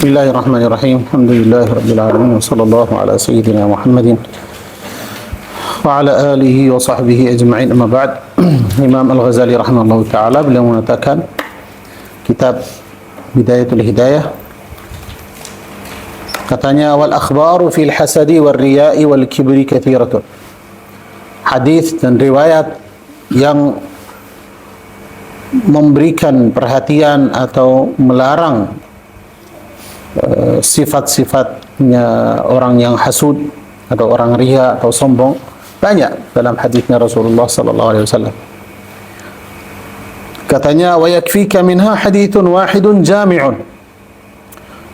Bismillahirrahmanirrahim. Alhamdulillahirabbil alamin wa sallallahu ala sayyidina Muhammadin wa ala alihi wa sahbihi ajma'in. Amma ba'd. Imam Al-Ghazali rahimahullah taala beliau mengatakan kitab Bidayatul Hidayah, katanya wal akhbaru fil hasadi wal riya'i wal kibri kathiratun. Hadis dan riwayat yang memberikan perhatian atau melarang sifat-sifatnya orang yang hasud atau orang riya atau sombong banyak dalam hadisnya Rasulullah sallallahu alaihi wasallam. Katanya wa yakfika minha hadithun wahidun jami'un.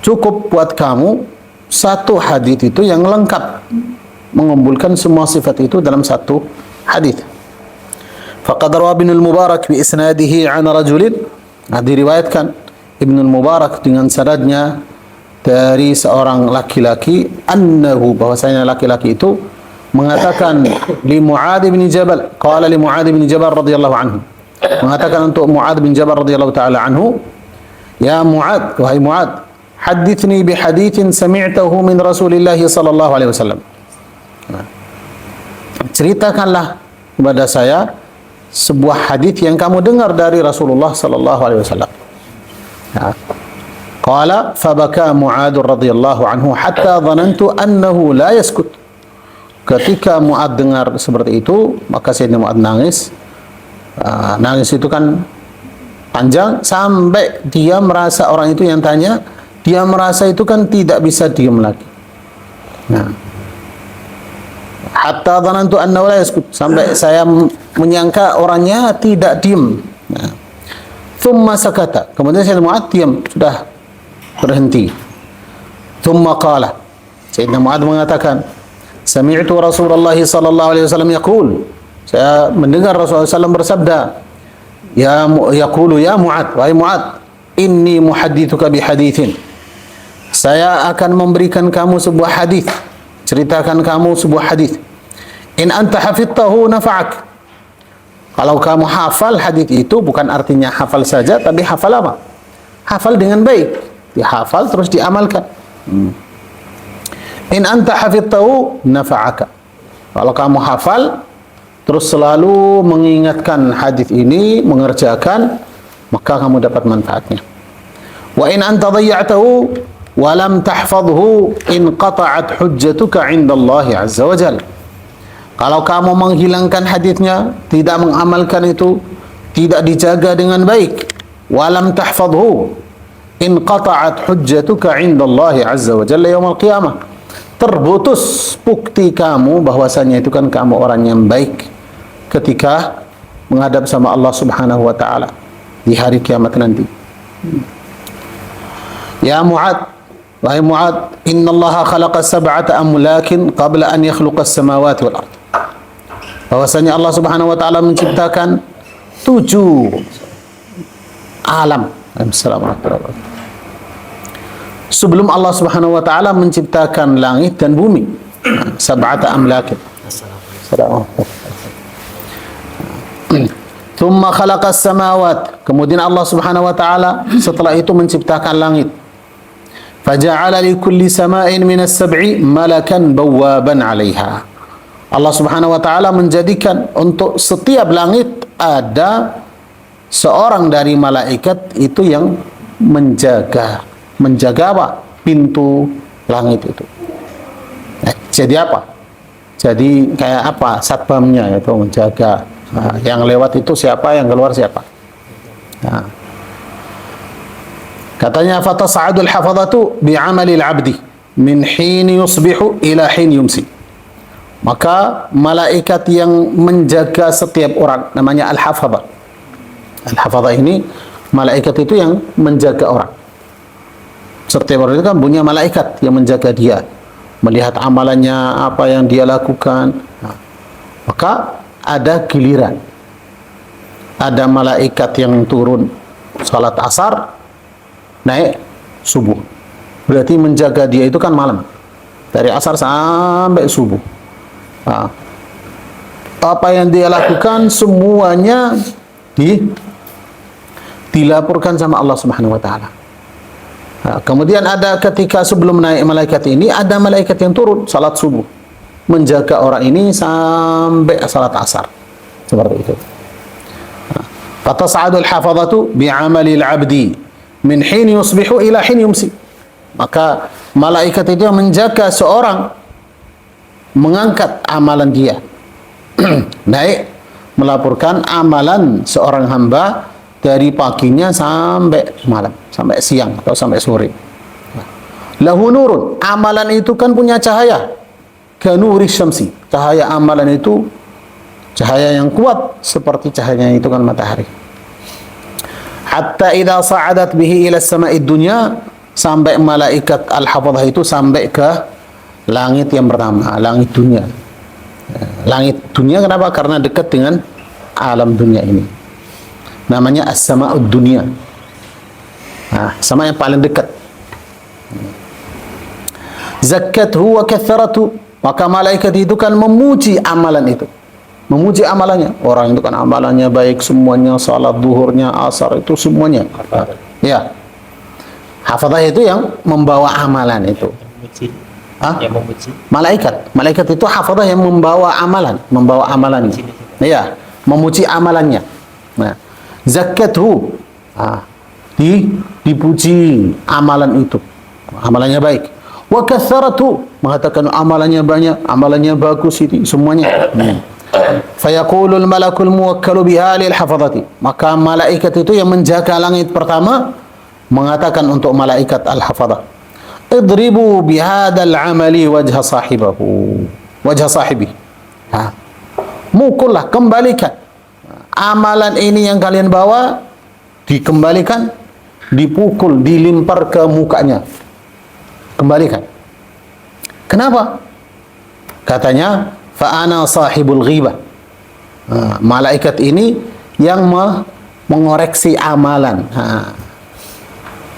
Cukup buat kamu satu hadis itu yang lengkap mengumpulkan semua sifat itu dalam satu hadis. Faqad rawa Ibnul Mubarak bi isnadihi 'an rajulin, diriwayatkan Ibnul Mubarak dengan sanadnya dari seorang laki-laki, annahu, bahwasanya laki-laki itu mengatakan li Mu'adz bin Jabal, qala li Mu'adz bin Jabal radhiyallahu anhu, mengatakan untuk Mu'adz bin Jabal radhiyallahu taala anhu, ya Mu'adz, wahai Mu'adz, hadithni bi haditsin sami'tahu min Rasulillah sallallahu alaihi wasallam. Ceritakanlah kepada saya sebuah hadis yang kamu dengar dari Rasulullah sallallahu alaihi wasallam. Qala fabaka Mu'adz radhiyallahu anhu hatta dhanantu annahu la yaskut. Ketika Mu'adz dengar seperti itu, maka Sayyidina Mu'adz nangis. Nangis itu kan panjang sampai dia merasa, orang itu yang tanya, dia merasa itu kan tidak bisa diam lagi. Hatta dhanantu annahu la yaskut, sampai saya menyangka orangnya tidak diam. Thumma sakata, kemudian Sayyidina Mu'adz diam, sudah berhenti. Thumma qala, Sayyidina Mu'adz mengatakan, sami'tu Rasulullah sallallahu alaihi wasallam yaqul, saya mendengar Rasulullah SAW bersabda, ya yaqulu ya Mu'adz, wahai Mu'adz, inni muhaddithuka bi haditsin, saya akan memberikan kamu sebuah hadis, ceritakan kamu sebuah hadis, in anta hafidtahu nafa'ak, kalau kamu hafal hadis itu, bukan artinya hafal saja, tapi hafal apa? Hafal dengan baik, dihafal terus diamalkan. In anta hafidtahu nafa'aka, kalau kamu hafal terus selalu mengingatkan hadis ini, mengerjakan, maka kamu dapat manfaatnya. Wa in anta dhayya'tahu wa lam tahfadhu inqata'at hujjatuka 'inda Allah 'azza wa jalla, kalau kamu menghilangkan hadisnya, tidak mengamalkan itu, tidak dijaga dengan baik, walam tahfadhu inqata'at hujjatuka 'inda Allah 'azza wa jalla yaumil qiyamah, terputus bukti kamu bahwasanya itu kan kamu orang yang baik ketika menghadap sama Allah Subhanahu wa taala di hari kiamat nanti. Ya Mu'adz, wahai Mu'adz, innallaha khalaqa sab'ata amlakin qabla an yakhluqa as-samawati wal ardh, bahwasanya Allah Subhanahu wa taala menciptakan 7 alam. Assalamualaikum. Sebelum Allah Subhanahu wa taala menciptakan langit dan bumi, sab'ata amlakin. Thumma khalaqas samawat, kemudian Allah Subhanahu wa taala setelah itu menciptakan langit. Faja'ala li kulli sama'in minas sab'i malakan bawwaban 'alaiha, Allah Subhanahu wa taala menjadikan untuk setiap langit ada seorang dari malaikat itu yang menjaga apa? Pintu langit itu. Jadi apa? Jadi kayak apa? Satpamnya itu menjaga. Yang lewat itu siapa, yang keluar siapa. Katanya fatas'adul hafadhatu bi'amalil 'abdi min hin yusbihu ila hin yumsi, maka malaikat yang menjaga setiap orang namanya al-hafadhah. Al-hafadhah ini malaikat itu yang menjaga orang. Setiap orang itu kan punya malaikat yang menjaga dia, melihat amalannya, apa yang dia lakukan. Maka ada giliran, ada malaikat yang turun salat asar, naik subuh, berarti menjaga dia itu kan malam, dari asar sampai subuh. Apa yang dia lakukan semuanya dilaporkan sama Allah Subhanahu wa taala. Kemudian ada ketika sebelum naik malaikat ini, ada malaikat yang turun salat subuh, menjaga orang ini sampai salat asar. Seperti itu. Fatas'adul hafadhatu bi'amali al-'abdi min hin yusbihu ila hin yumsi. Maka malaikat itu yang menjaga seorang, mengangkat amalan dia. Naik melaporkan amalan seorang hamba dari paginya sampai malam, sampai siang atau sampai sore. Lahu nurun, amalan itu kan punya cahaya. Kanuri syamsi, cahaya amalan itu cahaya yang kuat seperti cahayanya itu kan matahari. Hatta idza sa'adat bihi ila sama'id dunya, sampai malaikat al-hafadhah itu sampai ke langit yang pertama, langit dunia. Langit dunia kenapa? Karena dekat dengan alam dunia ini. Namanya as-sama'ud dunia. Sama yang paling dekat. Zakkathu wa katharatu, maka malaikat itu kan memuji amalan itu. Memuji amalannya. Orang itu kan amalannya baik semuanya, salat duhurnya, asar itu semuanya. Ya. Hafadhah itu yang membawa amalan itu. Yang memuji. Malaikat itu hafadhah yang membawa amalannya. Ya, memuji amalannya. Nah, zakathu, dipuji amalan itu, amalannya baik. Wa katharatu, mengatakan amalannya banyak, amalannya bagus itu semuanya. Fayaqulul malakul muwakkalu biha lil hafadhati, maka malaikat itu yang menjaga langit pertama mengatakan untuk malaikat al-hafadhah, idribu bihadal amali wajha sahibi. Mukullah, kembalikan amalan ini yang kalian bawa, dikembalikan, dipukul, dilimpar ke mukanya, kembalikan. Kenapa? Katanya fa'ana sahibul ghibah. Malaikat ini yang mengoreksi amalan.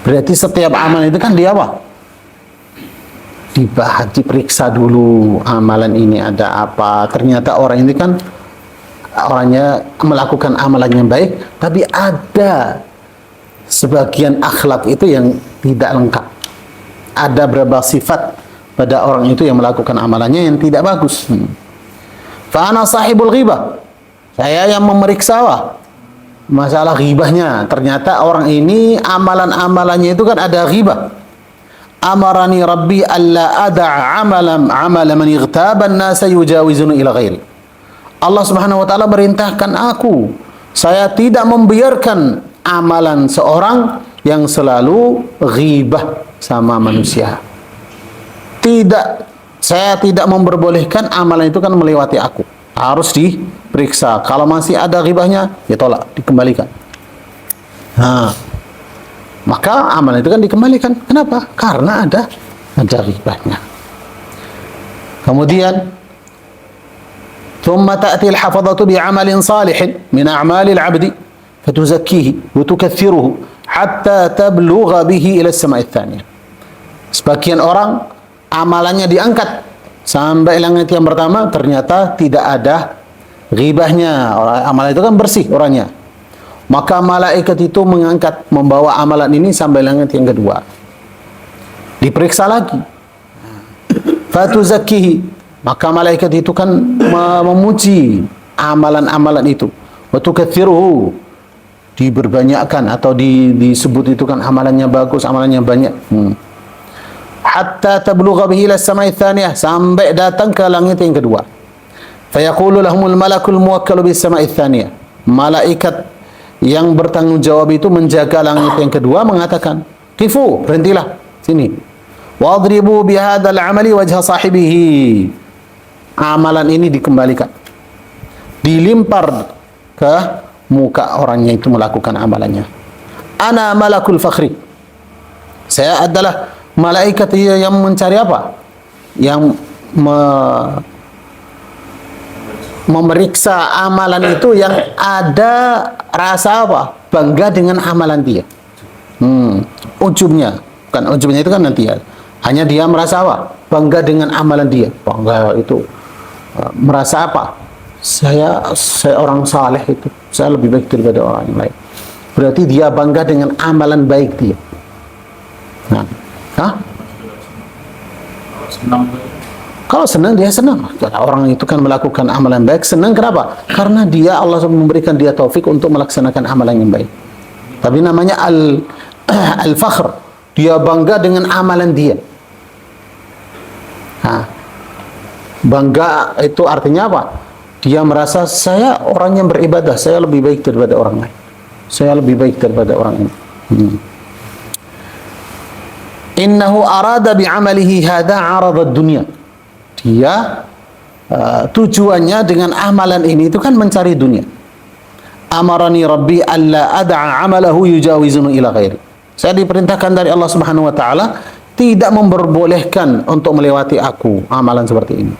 Berarti setiap amalan itu kan dia apa? Dibahas, diperiksa dulu amalan ini ada apa. Ternyata orang ini kan orangnya melakukan amalan yang baik, tapi ada sebagian akhlak itu yang tidak lengkap. Ada beberapa sifat pada orang itu yang melakukan amalannya yang tidak bagus. Fa ana sahibul ghibah. Saya yang memeriksa masalah ghibahnya. Ternyata orang ini amalan-amalannya itu kan ada ghibah. Amarani Rabbi alla ada'a amala man ightaba an-nasa yujawizuna ila ghairi. Allah Subhanahu wa taala merintahkan aku, saya tidak membiarkan amalan seorang yang selalu ghibah sama manusia. Saya tidak memperbolehkan amalan itu kan melewati aku. Harus diperiksa. Kalau masih ada ghibahnya, ya tolak, dikembalikan. Maka amalan itu kan dikembalikan. Kenapa? Karena ada ghibahnya. Kemudian ثم تأتي الحفظة بعمل صالح من أعمال العبد فتزكيه وتكثره حتى تبلغ به إلى السماء الثانية. Sebagian orang amalannya diangkat sampai langit yang pertama, ternyata tidak ada ghibahnya. Amalan itu kan bersih orangnya. Maka malaikat itu mengangkat, membawa amalan ini sampai langit yang kedua. Diperiksa lagi. Fatuzakkihi, maka malaikat itu kan memuji amalan-amalan itu. Wa tukaththiruhu, diberbanyakkan atau disebut itu kan amalannya bagus, amalannya banyak. Hatta tablugha bihi ila as-sama'i tsaniyah, sampai datang ke langit yang kedua. Fayaqulu lahumul malakul muwakkalu bis sama'i tsaniyah. Malaikat yang bertanggung jawab itu menjaga langit yang kedua mengatakan, "Qifu, berhentilah sini. Wadribu bihadzal amali wajha sahibihi." Amalan ini dikembalikan, dilimpar ke muka orangnya itu melakukan amalannya. Ana malakul fakhri, saya adalah malaikat yang mencari apa? Yang memeriksa amalan itu yang ada rasa apa? Bangga dengan amalan dia. Ujubnya, bukan ujubnya itu kan nanti ya. Hanya dia merasa apa? Bangga dengan amalan dia. Bangga itu merasa apa? Saya orang saleh itu, saya lebih baik daripada orang yang lain. Berarti dia bangga dengan amalan baik dia. Nah, hah? Senang. Kalau senang dia senang. Orang itu kan melakukan amalan baik senang, kenapa? Karena dia Allah memberikan dia taufik untuk melaksanakan amalan yang baik. Tapi namanya al-fakhr. Dia bangga dengan amalan dia. Nah, bangga itu artinya apa? Dia merasa saya orang yang beribadah, saya lebih baik daripada orang lain. Saya lebih baik daripada orang ini. Innahu arada bi'amalihi hadha 'arada ad-dunya. Dia tujuannya dengan amalan ini itu kan mencari dunia. Amarani Rabbi alla ad'a 'amalahu yujawizunu ila ghairi. Saya diperintahkan dari Allah Subhanahu wa taala tidak memperbolehkan untuk melewati aku amalan seperti ini.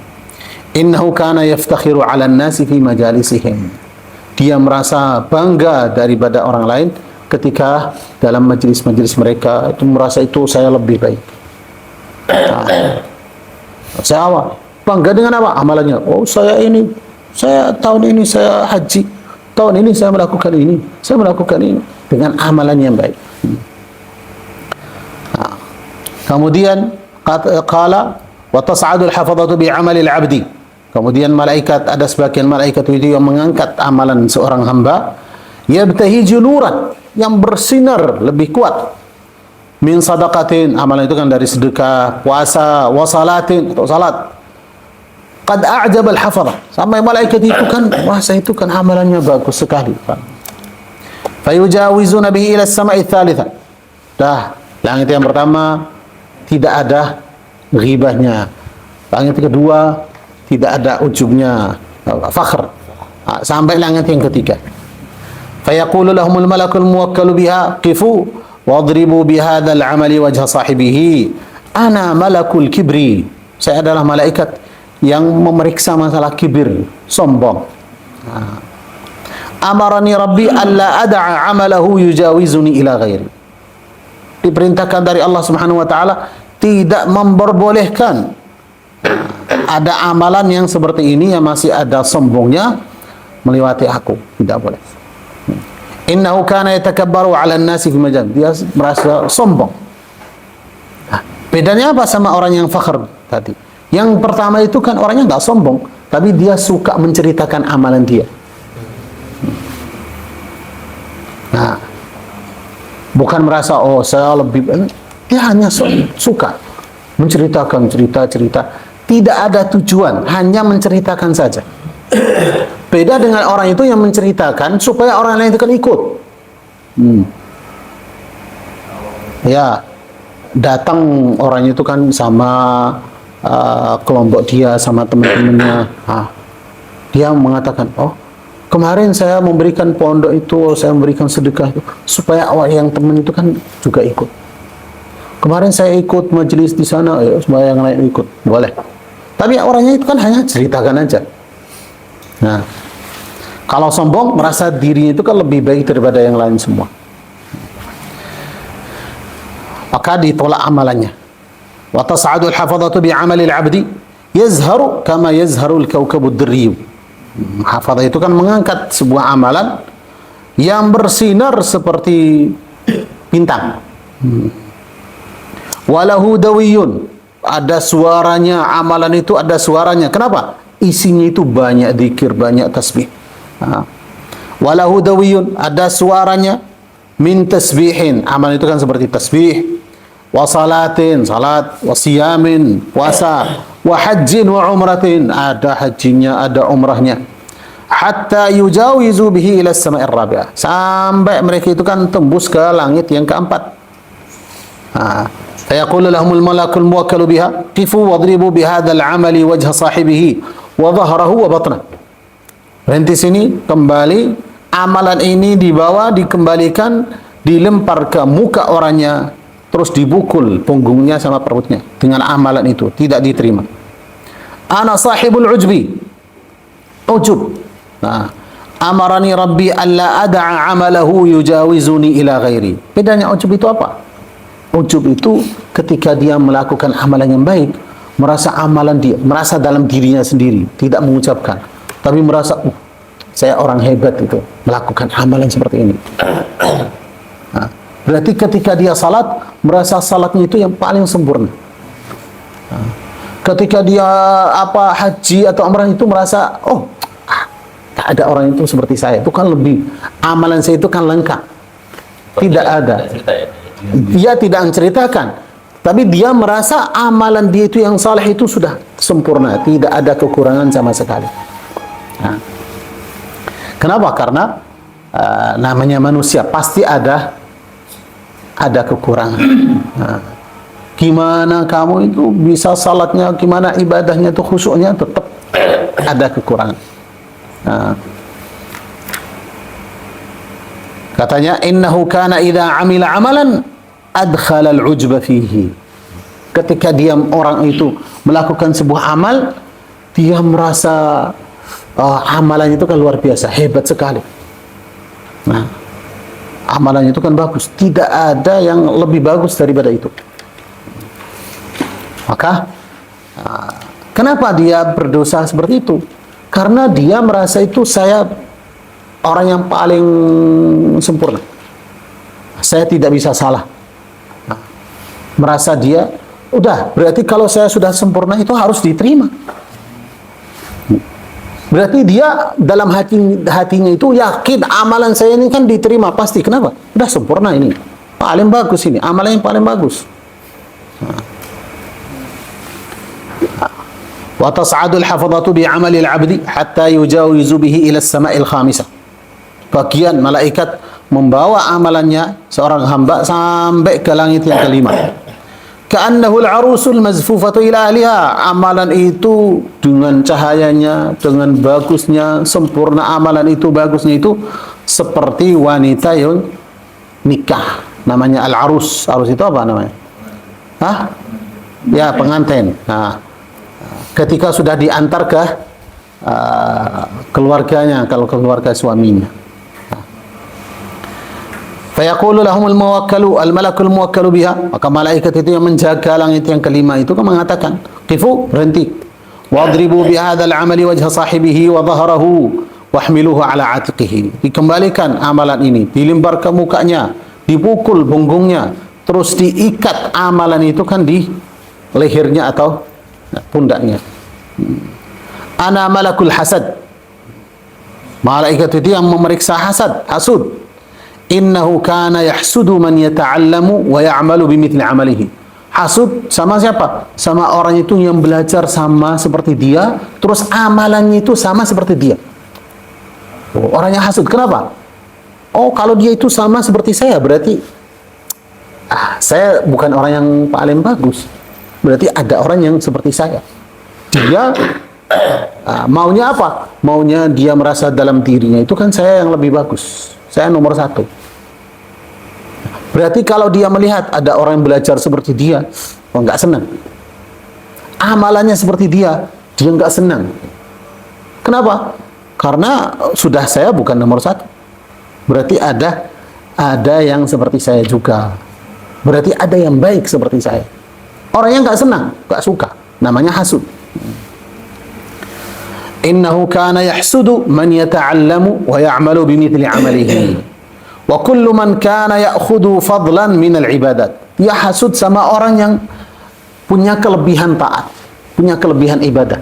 Innahu kana yaftakhiru 'ala an-nasi fi majalisihim. Dia merasa bangga daripada orang lain ketika dalam majelis-majelis mereka, itu merasa itu saya lebih baik. Saya apa? Bangga dengan apa? Amalannya. Oh, saya ini, saya tahun ini saya haji, tahun ini saya melakukan ini, saya melakukan ini dengan amalan yang baik. Kemudian qala wa tas'adul hafadhatu bi 'amalil 'abdi. Kemudian malaikat, ada sebagian malaikat itu yang mengangkat amalan seorang hamba, yabtahiju nuran, yang bersinar lebih kuat, min sadaqatin, amalan itu kan dari sedekah, puasa, wasalatin atau salat. Qad a'jaba al-hafadhah, sampai malaikat itu kan merasa itu kan amalannya bagus sekali. Fayujawizuna bihi ila as-sama'i ats-tsalitsah. Dah, langit yang pertama tidak ada ghibahnya. Langit kedua tidak ada ujubnya, fakhr. Sampai langit yang ketiga. Fayaqulu lahumul malakul muwakkalu biha qifu wadribu bihadzal amali wajha sahibihi. Ana malakul kibri. Saya adalah malaikat yang memeriksa masalah kibir, sombong. Amarani Rabbi alla ad'a amalahu yujawizuni ila ghairi. Diperintahkan dari Allah Subhanahu wa taala tidak memperbolehkan ada amalan yang seperti ini yang masih ada sombongnya melewati aku, tidak boleh. Innahu kana yatakabbaru 'ala an-nasi fi majal. Dia merasa sombong. Nah, bedanya apa sama orang yang fakhr tadi? Yang pertama itu kan orangnya enggak sombong, tapi dia suka menceritakan amalan dia. Nah, bukan merasa oh saya lebih, dia hanya suka menceritakan cerita-cerita. Tidak ada tujuan, hanya menceritakan saja. Beda dengan orang itu yang menceritakan supaya orang lain itu kan ikut. Ya, datang orang itu kan sama kelompok dia, sama teman-temannya. Dia mengatakan, oh kemarin saya memberikan pondok itu, saya memberikan sedekah itu, supaya orang yang teman itu kan juga ikut. Kemarin saya ikut majelis di sana, ya, supaya yang lain ikut. Boleh. Tapi orangnya itu kan hanya ceritakan aja. Nah, kalau sombong merasa dirinya itu kan lebih baik daripada yang lain semua, maka ditolak amalannya. Wa tas'adul hafadhatu bi 'amalil 'abdi yazharu kama yazharul kawkabud durri. Hafadhah itu kan mengangkat sebuah amalan yang bersinar seperti bintang. Walahu dawiyun, ada suaranya, amalan itu ada suaranya. Kenapa? Isinya itu banyak zikir, banyak tasbih. Walahu dawiyun, ada suaranya, min tasbihin, amalan itu kan seperti tasbih, wa salatin, salat, wa siyamin, puasa, wa hajjin wa umratin, ada hajinya, ada umrahnya. Hatta yujawizu bihi ila as-sama'ir rabi'ah, sampai mereka itu kan tembus ke langit yang keempat. Fayaqulu lahumul malakul muwakkalu biha qifu wadribu bihadzal amali wajha sahibihi wa dhahrahu wa batnah. Berhenti sini, kembali amalan ini dibawa, dikembalikan, dilempar ke muka orangnya, terus dibukul punggungnya sama perutnya dengan amalan itu, tidak diterima. Ana sahibul ujbi, ujub. Nah, amarani Rabbi alla ad'a amalahu yujawizuni ila ghairi. Bedanya ujub itu apa? Ujub itu ketika dia melakukan amalan yang baik, merasa amalan dia, merasa dalam dirinya sendiri, tidak mengucapkan, tapi merasa, saya orang hebat itu, melakukan amalan seperti ini. Berarti ketika dia salat, merasa salatnya itu yang paling sempurna. Ketika dia haji atau umrah itu merasa, oh, tak ada orang itu seperti saya. Itu kan lebih, amalan saya itu kan lengkap. Tidak ada. Dia tidak menceritakan, tapi dia merasa amalan dia itu yang saleh itu sudah sempurna, tidak ada kekurangan sama sekali. Nah, kenapa? Karena namanya manusia pasti ada kekurangan. Nah, gimana kamu itu bisa salatnya, gimana ibadahnya itu khusyuknya, tetap ada kekurangan. Nah, katanya innahu kana idza amila amalan adkhala al-ujba fihi. Ketika dia orang itu melakukan sebuah amal, dia merasa amalannya itu kan luar biasa, hebat sekali. Nah, amalannya itu kan bagus, tidak ada yang lebih bagus daripada itu. Maka kenapa dia berdosa seperti itu? Karena dia merasa itu saya orang yang paling sempurna, saya tidak bisa salah. Nah, merasa dia udah, berarti kalau saya sudah sempurna itu harus diterima. Berarti dia dalam hatinya itu yakin amalan saya ini kan diterima pasti. Kenapa? Udah sempurna ini, paling bagus ini, amalan yang paling bagus. Wa tas'adul hafadhatu bi 'amali al-'abdi hatta yujawizu bihi ila as-sama'il khamisah. Bagian malaikat membawa amalannya seorang hamba sampai ke langit yang kelima. Ka'annahu al-'arusul mazfufatu ila ahliha. Amalan itu dengan cahayanya, dengan bagusnya, sempurna amalan itu, bagusnya itu seperti wanita yang nikah. Namanya al-'arus. Arus itu apa namanya? Ya, pengantin. Nah, ketika sudah diantar ke keluarganya, kalau keluarga suaminya. Fayaqulu lahumul muwakkalu, al-malakul muwakkalu biha. Maka malaikat itu yang menjaga langit yang kelima itu kan mengatakan, qifu, berhenti. Wadribu bihadzal amali wajha sahibihi wa dhahrahu wahmiluhu ala atiqihi. Dikembalikan amalan ini, dilembar ke mukanya, dipukul punggungnya, terus diikat amalan itu kan di lehernya atau pundaknya. Ana malakul hasad. Malaikat itu yang memeriksa hasud. Innahu kana yahsudu man yata'allamu wa ya'malu bimithli 'amalihi. Hasud sama siapa? Sama orang itu yang belajar sama seperti dia, terus amalannya itu sama seperti dia. Orangnya hasud. Kenapa? Oh, kalau dia itu sama seperti saya, berarti saya bukan orang yang paling bagus. Berarti ada orang yang seperti saya. Dia maunya apa? Maunya dia merasa dalam dirinya itu kan saya yang lebih bagus, saya nomor satu. Berarti kalau dia melihat ada orang yang belajar seperti dia, nggak senang. Amalannya seperti dia nggak senang. Kenapa? Karena sudah saya bukan nomor satu. Berarti ada yang seperti saya juga. Berarti ada yang baik seperti saya. Orangnya nggak senang, nggak suka. Namanya hasud. Innahu kana yahsudu man yata'allamu wa ya'malu bimithli 'amalihi. Wa kullu man kana ya'khudhu fadlan min al-ibadat. Dia hasud sama orang yang punya kelebihan taat, punya kelebihan ibadah.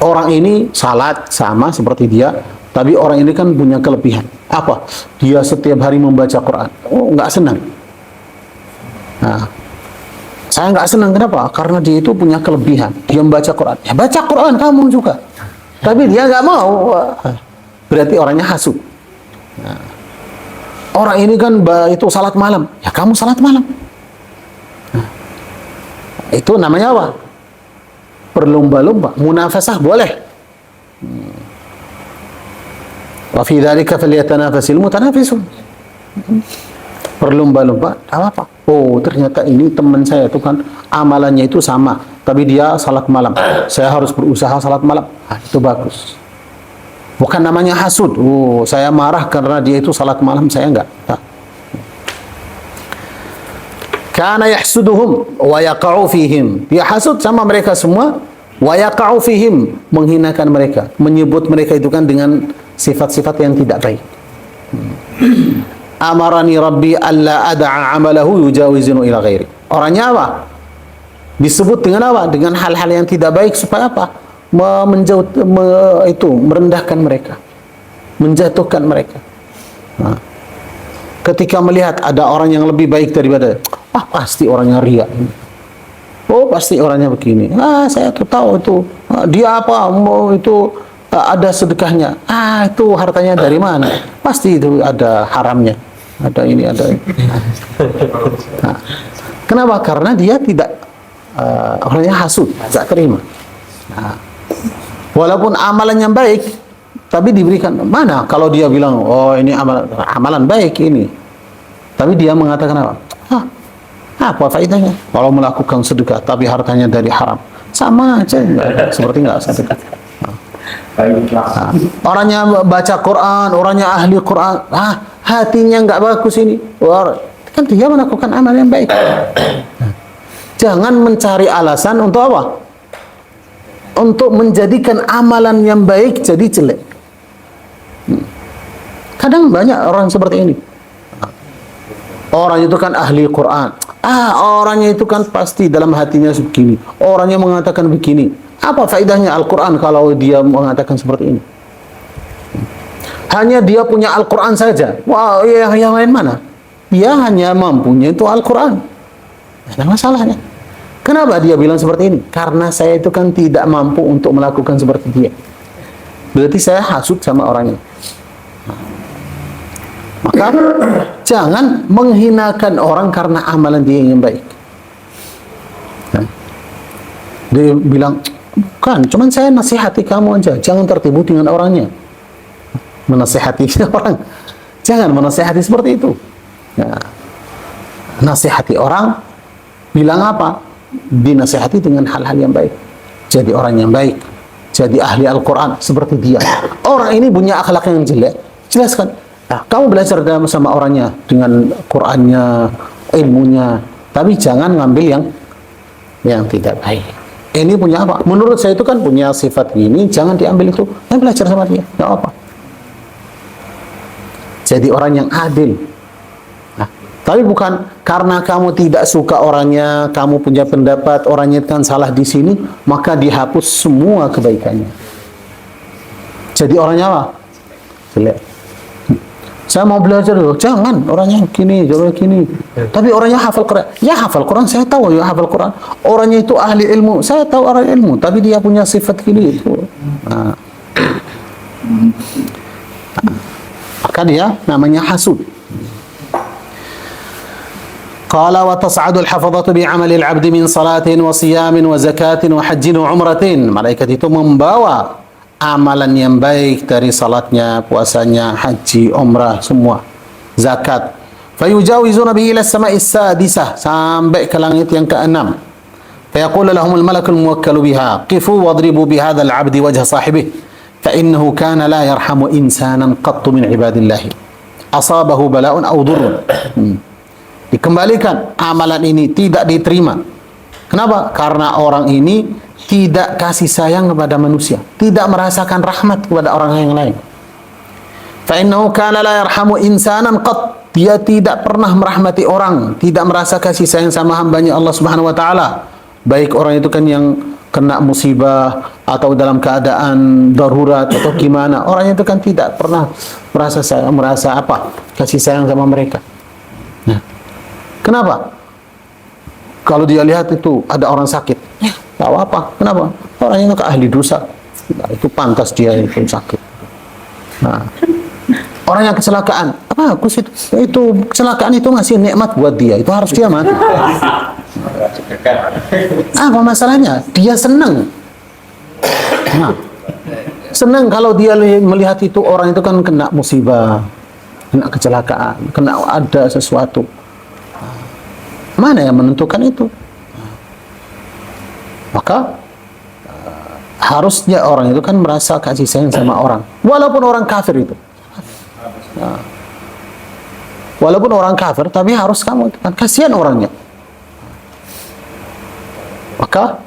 Orang ini salat sama seperti dia, tapi orang ini kan punya kelebihan. Apa? Dia setiap hari membaca Quran. Oh, nggak senang. Nah, saya nggak senang. Kenapa? Karena dia itu punya kelebihan. Dia membaca Quran. Ya baca Quran kamu juga. Tapi dia nggak mau. Berarti orangnya hasud. Nah, orang ini kan itu salat malam. Ya kamu salat malam. Nah, itu namanya apa? Berlomba-lomba. Munafasah boleh. Wa fi dzalika falyatanafasil mutanafisun. Berlomba-lomba, apa? Oh, ternyata ini teman saya itu kan amalannya itu sama, tapi dia salat malam. Saya harus berusaha salat malam. Itu bagus. Bukan namanya hasud. Oh, saya marah karena dia itu salat malam, saya enggak. Kana yahsuduhum wa yaqa'u fihim. Dia hasud sama mereka semua, wa yaqa'u fihim, menghinakan mereka, menyebut mereka itu kan dengan sifat-sifat yang tidak baik. amarani rabbi alla ad'a amalahu yujawizunu ila ghairi. Orangnya apa? Disebut dengan apa? Dengan hal-hal yang tidak baik supaya apa? Merendahkan mereka, menjatuhkan mereka. Nah, ketika melihat ada orang yang lebih baik daripada, pasti orangnya riya. Oh, pasti orangnya begini. Saya tuh tahu itu. Dia apa? Itu ada sedekahnya. Itu hartanya dari mana? Pasti itu ada haramnya. Ada ini, ada ini. Nah, kenapa? Karena dia tidak orangnya hasud, tidak terima. Nah, walaupun amalannya baik, tapi diberikan mana? Kalau dia bilang, oh ini amalan baik ini, tapi dia mengatakan apa? Apa faedahnya? Kalau melakukan sedekah, tapi hartanya dari haram, sama aja, seperti nggak sedekah. Orangnya baca Quran, orangnya ahli Quran, hatinya nggak bagus ini, kan dia melakukan amal yang baik. Jangan mencari alasan untuk apa? Untuk menjadikan amalan yang baik jadi jelek. Kadang banyak orang seperti ini. Orang itu kan ahli Quran. Orangnya itu kan pasti dalam hatinya begini. Orangnya mengatakan begini. Apa faedahnya Al-Quran kalau dia mengatakan seperti ini? Hanya dia punya Al-Quran saja. Wah, yang lain mana? Dia hanya mampunya itu Al-Quran. Ada masalahnya. Kenapa dia bilang seperti ini? Karena saya itu kan tidak mampu untuk melakukan seperti dia. Berarti saya hasut sama orangnya. Maka jangan menghinakan orang karena amalan dia yang baik. Dia bilang, bukan, cuman saya nasihati kamu aja, jangan tertipu dengan orangnya. Menasihati orang, jangan menasihati seperti itu. Nasihati orang, bilang apa? Dinasihati dengan hal-hal yang baik. Jadi orang yang baik, jadi ahli Al-Quran seperti dia. Orang ini punya akhlak yang jelek, jelaskan. Kamu belajar sama orangnya dengan Qurannya, ilmunya, tapi jangan ngambil yang tidak baik. Ini punya apa? Menurut saya itu kan punya sifat ini, jangan diambil itu. Belajar sama dia, nggak apa. Jadi orang yang adil. Tapi bukan karena kamu tidak suka orangnya, kamu punya pendapat orangnya kan salah di sini, maka dihapus semua kebaikannya. Jadi orangnya apa? Jelek. Saya mau belajar loh, jangan orangnya gini, jangan gini. Tapi orangnya hafal Quran. Ya hafal Quran, saya tahu ya hafal Quran. Orangnya itu ahli ilmu, saya tahu orang ilmu, tapi dia punya sifat gini itu. Maka dia namanya hasud. Qala wa tas'adu al-hafadhatu bi'amali al-'abdi min salatin wa siyamin wa zakatin wa hajjin wa umratin. Malaikat itu membawa amalan yang baik dari salatnya, puasanya, haji, umrah, semua, zakat. Fayujawizuna bihi ila as-sama'i as-sadisah, sampai ke langit yang ke-6. Fayaqulu lahum al-malak al-muwakkalu biha qifu wadribu bihadha al-'abdi wajha sahibihi fa innahu kana la yarhamu insanan qattu min ibadillahi asabahu bala'un aw dhurrun. Dikembalikan amalan ini, tidak diterima. Kenapa? Karena orang ini tidak kasih sayang kepada manusia, tidak merasakan rahmat kepada orang yang lain. Fa innahu kana la yarhamu insanan qat, dia tidak pernah merahmati orang, tidak merasa kasih sayang sama hambanya Allah Subhanahu wa taala. Baik orang itu kan yang kena musibah atau dalam keadaan darurat atau gimana, orang itu kan tidak pernah merasa kasih sayang sama mereka. Nah, kenapa? Kalau dia lihat itu ada orang sakit, tak apa. Kenapa? Orangnya ke ahli dosa, itu pantas dia itu sakit. Nah, orang yang kecelakaan, itu kecelakaan itu ngasih nikmat buat dia, itu harus dia mati. Apa masalahnya? Dia senang. Nah, senang kalau dia melihat itu orang itu kan kena musibah, kena kecelakaan, kena ada sesuatu. Mana yang menentukan itu? Maka harusnya orang itu kan merasa kasih sayang sama orang, walaupun orang kafir itu. Nah, walaupun orang kafir, tapi harus kamu kan kasihan orangnya. Maka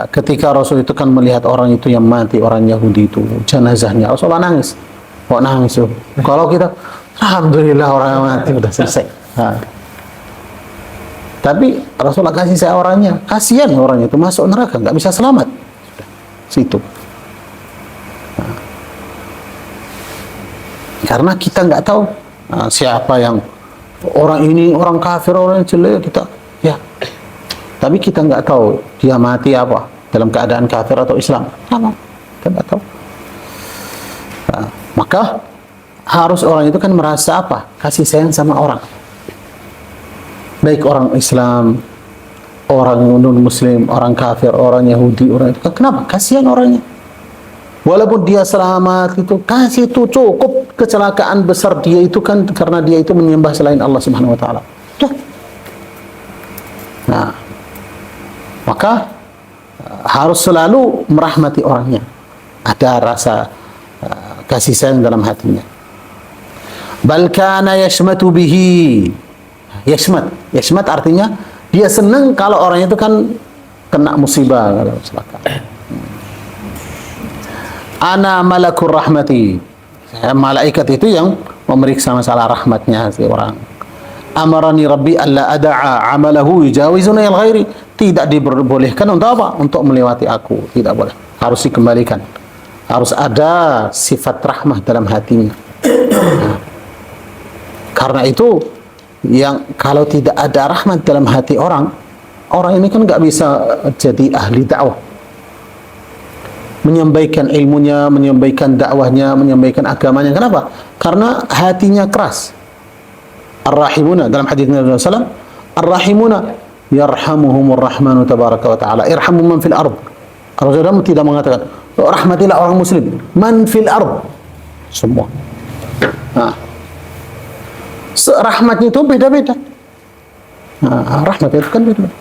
ketika Rasul itu kan melihat orang itu yang mati, orang Yahudi itu, jenazahnya, Rasulullah nangis. Kok nangis tuh? Kalau kita Alhamdulillah orang yang mati udah selesai. Nah. Tapi Rasulullah kasih saya orangnya, kasihan orangnya itu masuk neraka, nggak bisa selamat. Sudah, situ. Nah. Karena kita nggak tahu siapa yang orang ini, orang kafir, orang yang jelek, kita ya. Tapi kita nggak tahu dia mati apa, dalam keadaan kafir atau Islam. Kita nggak tahu. Nah, maka harus orang itu kan merasa apa? Kasih sayang sama orang. Baik orang Islam, orang non-Muslim, orang kafir, orang Yahudi, orang itu. Kenapa? Kasihan orangnya. Walaupun dia selamat itu, kasih itu cukup. Kecelakaan besar dia itu kan karena dia itu menyembah selain Allah Subhanahu wa taala. Nah, maka harus selalu merahmati orangnya. Ada rasa kasih sayang dalam hatinya. Bal kana yashmatu bihi. Yashmat artinya dia senang kalau orang itu kan kena musibah, kalau celaka. Ana malakur rahmati. Malaikat itu yang memeriksa masalah rahmatnya si orang. Amarani Rabbi alla ada'a amalahu yujawizuna il ghairi. Tidak diperbolehkan untuk apa? Untuk melewati aku. Tidak boleh. Harus dikembalikan. Harus ada sifat rahmah dalam hatinya. Karena itu yang kalau tidak ada rahmat dalam hati orang ini kan nggak bisa jadi ahli dakwah, menyampaikan ilmunya, menyampaikan dakwahnya, menyampaikan agamanya. Kenapa? Karena hatinya keras. Ar-rahimuna dalam hadis Nabi SAW, ar-rahimuna yarhamuhumur rahmanu tabaraka wa ta'ala, irhamu man fil ard. Rasulullah tidak mengatakan rahmatilah orang muslim, man fil ard, semua. Nah, rahmatnya itu beda-beda. Nah, rahmat itu kan beda-beda.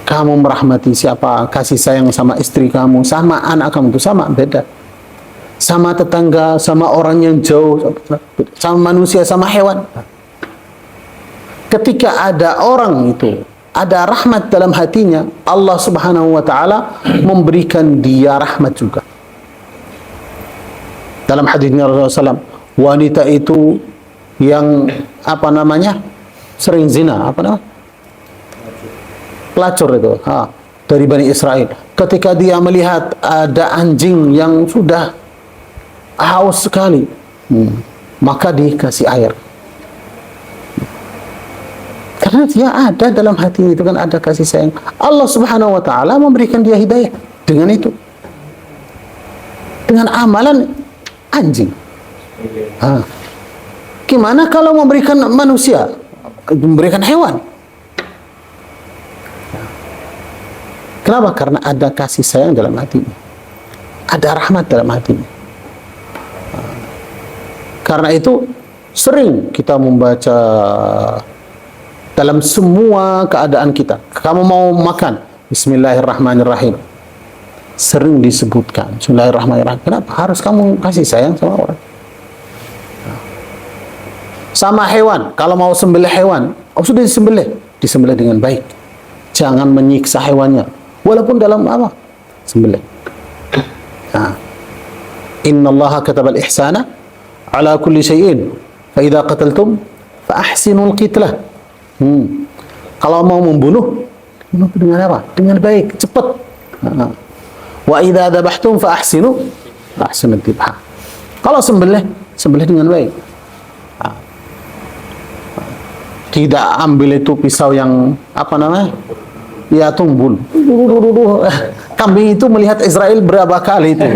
Kamu merahmati siapa, kasih sayang sama istri kamu, sama anak kamu itu sama, beda. Sama tetangga, sama orang yang jauh, sama manusia, sama hewan. Ketika ada orang itu, ada rahmat dalam hatinya, Allah Subhanahu wa ta'ala memberikan dia rahmat juga. Dalam hadisnya Rasulullah SAW, wanita itu yang apa namanya sering zina, apa namanya, pelacur itu, dari Bani Israel. Ketika dia melihat ada anjing yang sudah haus sekali, maka dikasih air. Karena dia ada dalam hati itu kan ada kasih sayang. Allah Subhanahu wa ta'ala memberikan dia hidayah dengan itu, dengan amalan anjing. Gimana kalau memberikan manusia, memberikan hewan? Kenapa? Karena ada kasih sayang dalam hatinya, ada rahmat dalam hatinya. Karena itu sering kita membaca dalam semua keadaan kita. Kamu mau makan, Bismillahirrahmanirrahim. Sering disebutkan Bismillahirrahmanirrahim. Kenapa? Harus kamu kasih sayang sama orang. Sama hewan, kalau mau sembelih hewan, sudah disembelih dengan baik. Jangan menyiksa hewannya, walaupun dalam apa? Sembelih. Innallaha katabal ihsana ala kulli syai'in, fa idza qataltum fa ahsinul qitlah. Kalau mau membunuh dengan apa? Dengan baik, cepat. Wa idza dzabhtum fa ahsinu dzibha. Kalau sembelih dengan baik. Tidak ambil itu pisau yang apa namanya? Ya, tumbul. Kambing itu melihat Israel berapa kali itu.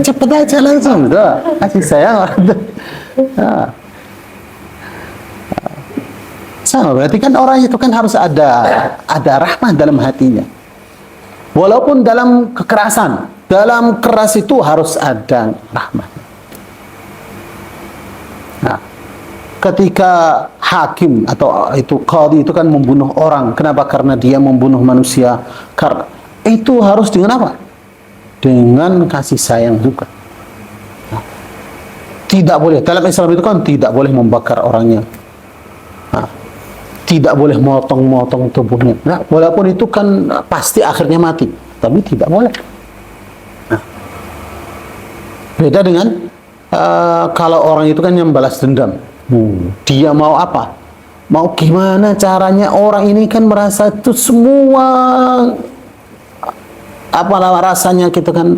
Cepat aja langsung. Kasih sayang. Sama, berarti kan orang itu kan harus ada rahmat dalam hatinya. Walaupun dalam kekerasan, dalam keras itu harus ada rahmat. Nah, ketika hakim atau itu qadhi itu kan membunuh orang, kenapa? Karena dia membunuh manusia. Karena itu harus dengan apa? Dengan kasih sayang juga. Nah, tidak boleh, dalam Islam itu kan tidak boleh membakar orangnya. Nah, tidak boleh motong-motong tubuhnya. Nah, walaupun itu kan pasti akhirnya mati, tapi tidak boleh. Nah, beda dengan kalau orang itu kan yang balas dendam. Dia mau apa? Mau gimana caranya orang ini kan merasa itu semua apa rasanya kita kan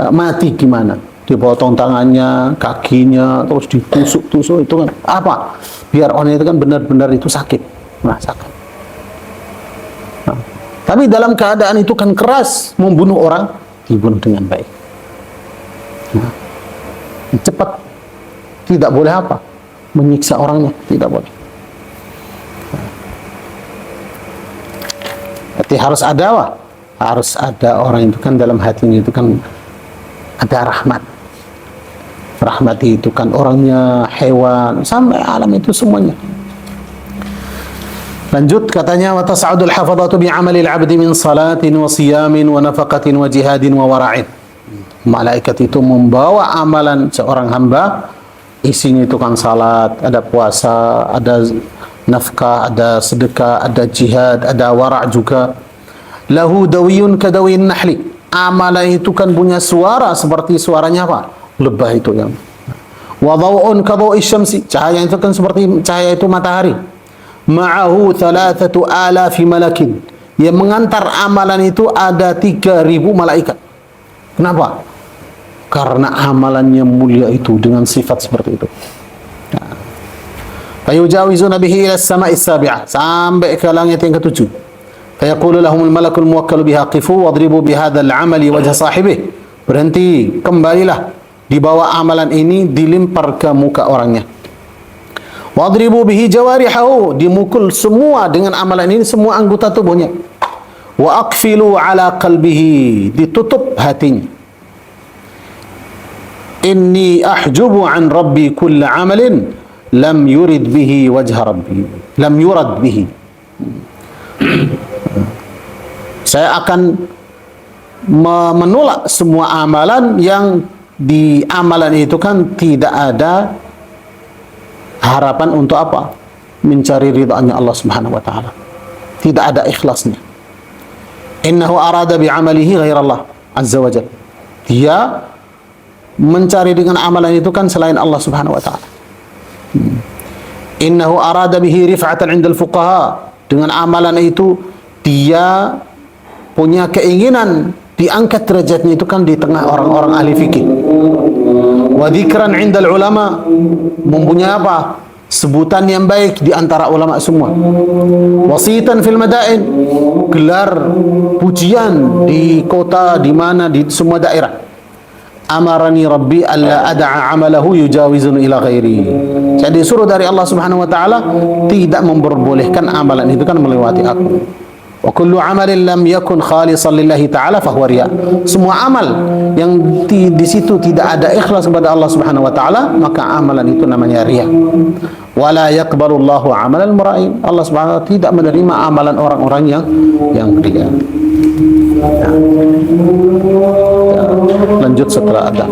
mati gimana? Dipotong tangannya, kakinya, terus ditusuk-tusuk itu kan apa? Biar orang itu kan benar-benar itu sakit, merasakan. Nah, tapi dalam keadaan itu kan keras membunuh orang, dibunuh dengan baik. Nah, cepat, tidak boleh apa? Menyiksa orangnya, tidak boleh. Berarti harus ada apa? Harus ada orang itu kan dalam hatinya itu kan ada rahmat. Rahmat itu kan orangnya, hewan, sampai alam itu semuanya. Lanjut katanya wa tas'adul hafadhatu bi 'amalil 'abdi min salatin wa siyamin wa nafaqatin wa jihadin wa wara'in. Malaikat itu membawa amalan seorang hamba, isinya itu kan salat, ada puasa, ada nafkah, ada sedekah, ada jihad, ada wara' juga. Lahu dawiyun kadawin nahli. Amalan itu kan punya suara seperti suaranya apa? Lebah itu yang. Wa dhaw'un kadhawi syamsi. Cahaya itu kan seperti cahaya itu matahari. Ma'ahu 3,000 malakin. Yang mengantar amalan itu ada 3.000 malaikat. Kenapa? Karena amalannya mulia itu dengan sifat seperti itu. Fayujawizuna bihi ila as-sama'i as-sabi'ah, sampai ke langit yang ke-7. Fayaqulu lahumul malakul muwakkal biha qifu wadribu bihadzal 'amali wajha sahibih. Berhenti, kembalilah. Dibawa amalan ini dilimpar ke muka orangnya. Wadribu bihi jawarihahu, dimukul semua dengan amalan ini semua anggota tubuhnya. Wa aqfilu ala qalbihi, ditutup hatinya. Inni ahjubu an rabbi kulla amalin lam yurid bihi wajha rabbi. Lam yurad bihi. Saya akan menolak semua amalan yang di amalan itu kan tidak ada harapan untuk apa? Mencari ridhaannya Allah Subhanahu wa taala. Tidak ada ikhlasnya. Innahu arada bi 'amalihi ghairallah azza wa jalla. Dia mencari dengan amalan itu kan selain Allah Subhanahu wa taala. Innahu arada bihi rif'atan 'inda al-fuqaha. Dengan amalan itu dia punya keinginan diangkat derajatnya itu kan di tengah orang-orang ahli fikih. Wa dzikran 'indal ulama, mempunyai apa? Sebutan yang baik di antara ulama semua. Wasitan fil madain, gelar pujian di kota di mana di semua daerah. Amarani rabbi alla ad'a 'amalahu yujawizun ila ghairi. Jadi suruh dari Allah Subhanahu wa taala tidak memperbolehkan amalan itu kan melewati aku. Wa kullu 'amalin lam yakun khalisan lillahi ta'ala fahuwa riya. Semua amal yang di situ tidak ada ikhlas kepada Allah Subhanahu wa taala, maka amalan itu namanya riya. Wala yaqbalu Allahu 'amalal mura'in. Allah Subhanahu wa taala tidak menerima amalan orang-orang yang riya. Ya. Lanjut setelah ada.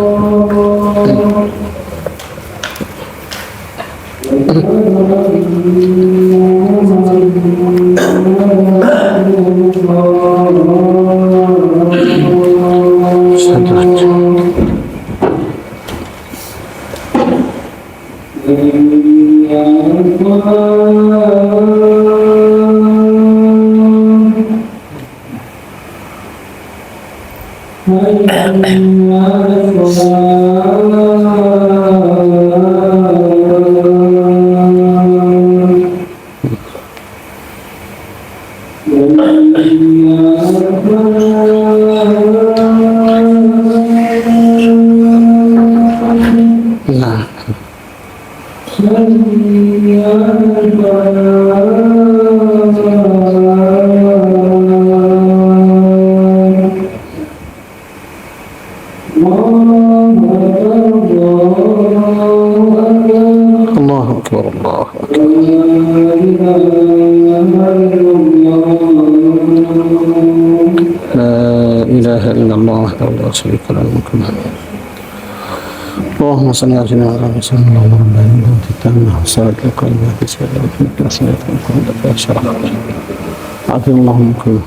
Allahu Akbar, Allahu Akbar. La ilaha illallah wahdahu la syarika lahu mulku wa lahu Allahumma salli ala sayyidina Muhammad sallallahu alaihi wa sallam wa fi salati wa sallam afi Allahumma kullu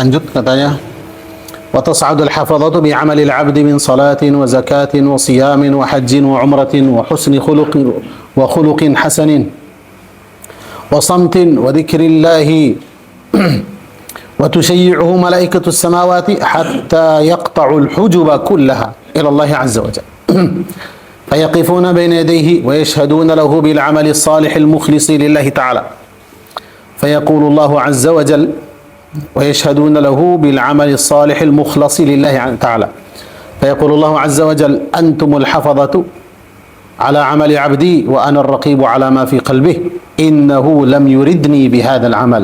Lanjut katanya. وتصعد الحفظة بعمل العبد من صلاة وزكاة وصيام وحج وعمرة وحسن خلق حسن وصمت وذكر الله وتشيعه ملائكة السماوات حتى يقطع الحجب كلها إلى الله عز وجل فيقفون بين يديه ويشهدون له بالعمل الصالح المخلص لله تعالى فيقول الله عز وجل ويشهدون له بالعمل الصالح المخلص لله تعالى فيقول الله عز وجل أنتم الحفظة على عمل عبدي وأنا الرقيب على ما في قلبه إنه لم يردني بهذا العمل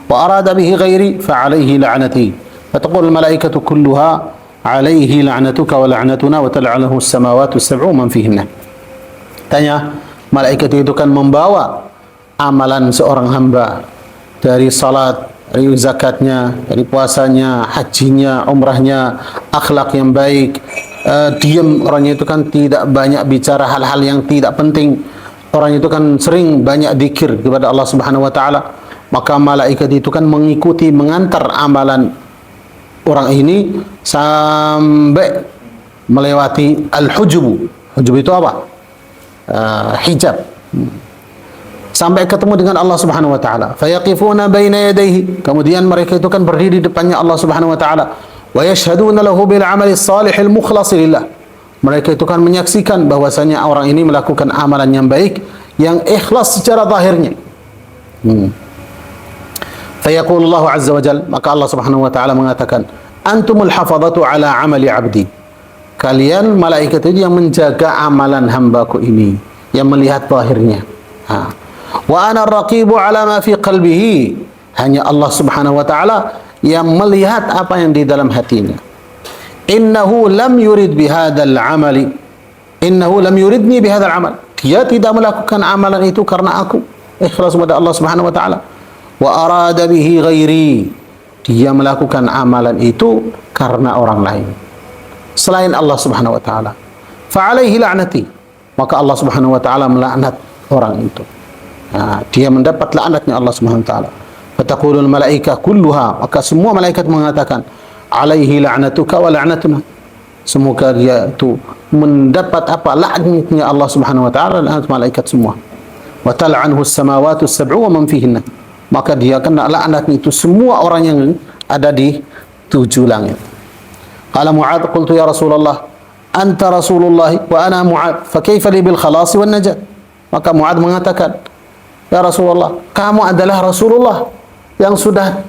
وأراد به غيري فعليه لعنتي فتقول الملائكة كلها عليه لعنتك ولعنتنا وتلعنه السماوات السبع ومن فيهن. Tanya, malaikat itu kan membawa amalan seorang hamba dari salat, dari zakatnya, dari puasanya, hajinya, umrahnya, akhlak yang baik, diam orangnya itu kan tidak banyak bicara hal-hal yang tidak penting. Orang itu kan sering banyak zikir kepada Allah Subhanahu wa taala. Maka malaikat itu kan mengikuti, mengantar amalan orang ini sampai melewati al-hujub. Hujub itu apa? Hijab. Sampai ketemu dengan Allah Subhanahu wa taala. Fayaqifuna baina yadayhi. Kemudian mereka itu kan berdiri di depannya Allah Subhanahu wa taala. Wa yashhaduna lahu bil amali shalih al mukhlas lillah. Mereka itu kan menyaksikan bahwasanya orang ini melakukan amalan yang baik, yang ikhlas secara zahirnya. Fayaqulu Allah azza wa jalla, maka Allah Subhanahu wa taala mengatakan, "Antumul hafadhatu ala amali 'abdi." Kalian malaikat itu yang menjaga amalan hambaku ini, yang melihat zahirnya. Wa ana ar-raqibu ala ma fi qalbihi. Hanya Allah Subhanahu wa taala yang melihat apa yang di dalam hatinya. Innahu lam yurid bihadzal amali. Innahu lam yuridni bihadzal amal. Dia tidak melakukan amalan itu karena aku. Ikhlas kepada Allah Subhanahu wa taala. Wa arada bihi ghairi. Dia melakukan amalan itu karena orang lain selain Allah Subhanahu wa taala. Fa alaihi la'nati. Maka Allah Subhanahu wa taala melaknat orang itu. Dia mendapat laknatnya Allah Subhanahu wa taala. Fataqulul malaikah kulluha, maka semua malaikat mengatakan alaihi la'natuka wa la'natuna. Semoga dia itu mendapat apa? Laknatnya Allah Subhanahu wa taala dan malaikat semua. Wa tal'anhu as-samawati as-sab'u wa man fihinna. Maka dia kena laknatnya itu semua orang yang ada di 7 langit. Qala Mu'adz qultu ya Rasulullah anta Rasulullah wa ana Mu'adz fa kaifa li bil khalas wan najat. Maka Mu'adz mengatakan, ya Rasulullah, kamu adalah Rasulullah yang sudah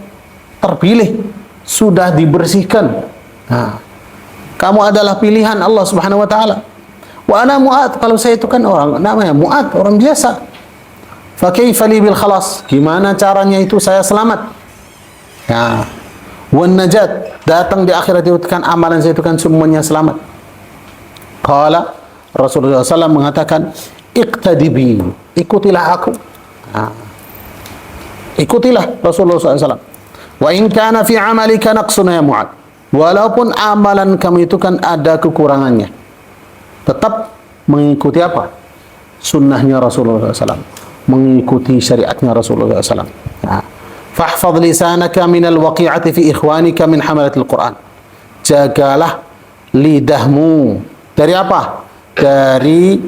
terpilih, sudah dibersihkan. Kamu adalah pilihan Allah Subhanahu wa taala. Wa ana Mu'adz, kalau saya itu kan orang namanya Mu'adz, orang biasa. Fa kaifa li bil khalas? Gimana caranya itu saya selamat? Wan najat, datang di akhirat itu kan amalan saya itu kan semuanya selamat. Qala Rasulullah SAW mengatakan, iqtadibi, ikutilah aku. Ikutilah Rasulullah SAW. Wa in kana fi amalika naqsun ya Mu'adz. Walaupun amalan kamu itu kan ada kekurangannya, tetap mengikuti apa? Sunnahnya Rasulullah SAW, mengikuti syariatnya Rasulullah SAW. Fahfadh lisanaka min al-waqi'ati fi ikhwanika min hamalatil Quran. Jagalah lidahmu dari apa? Dari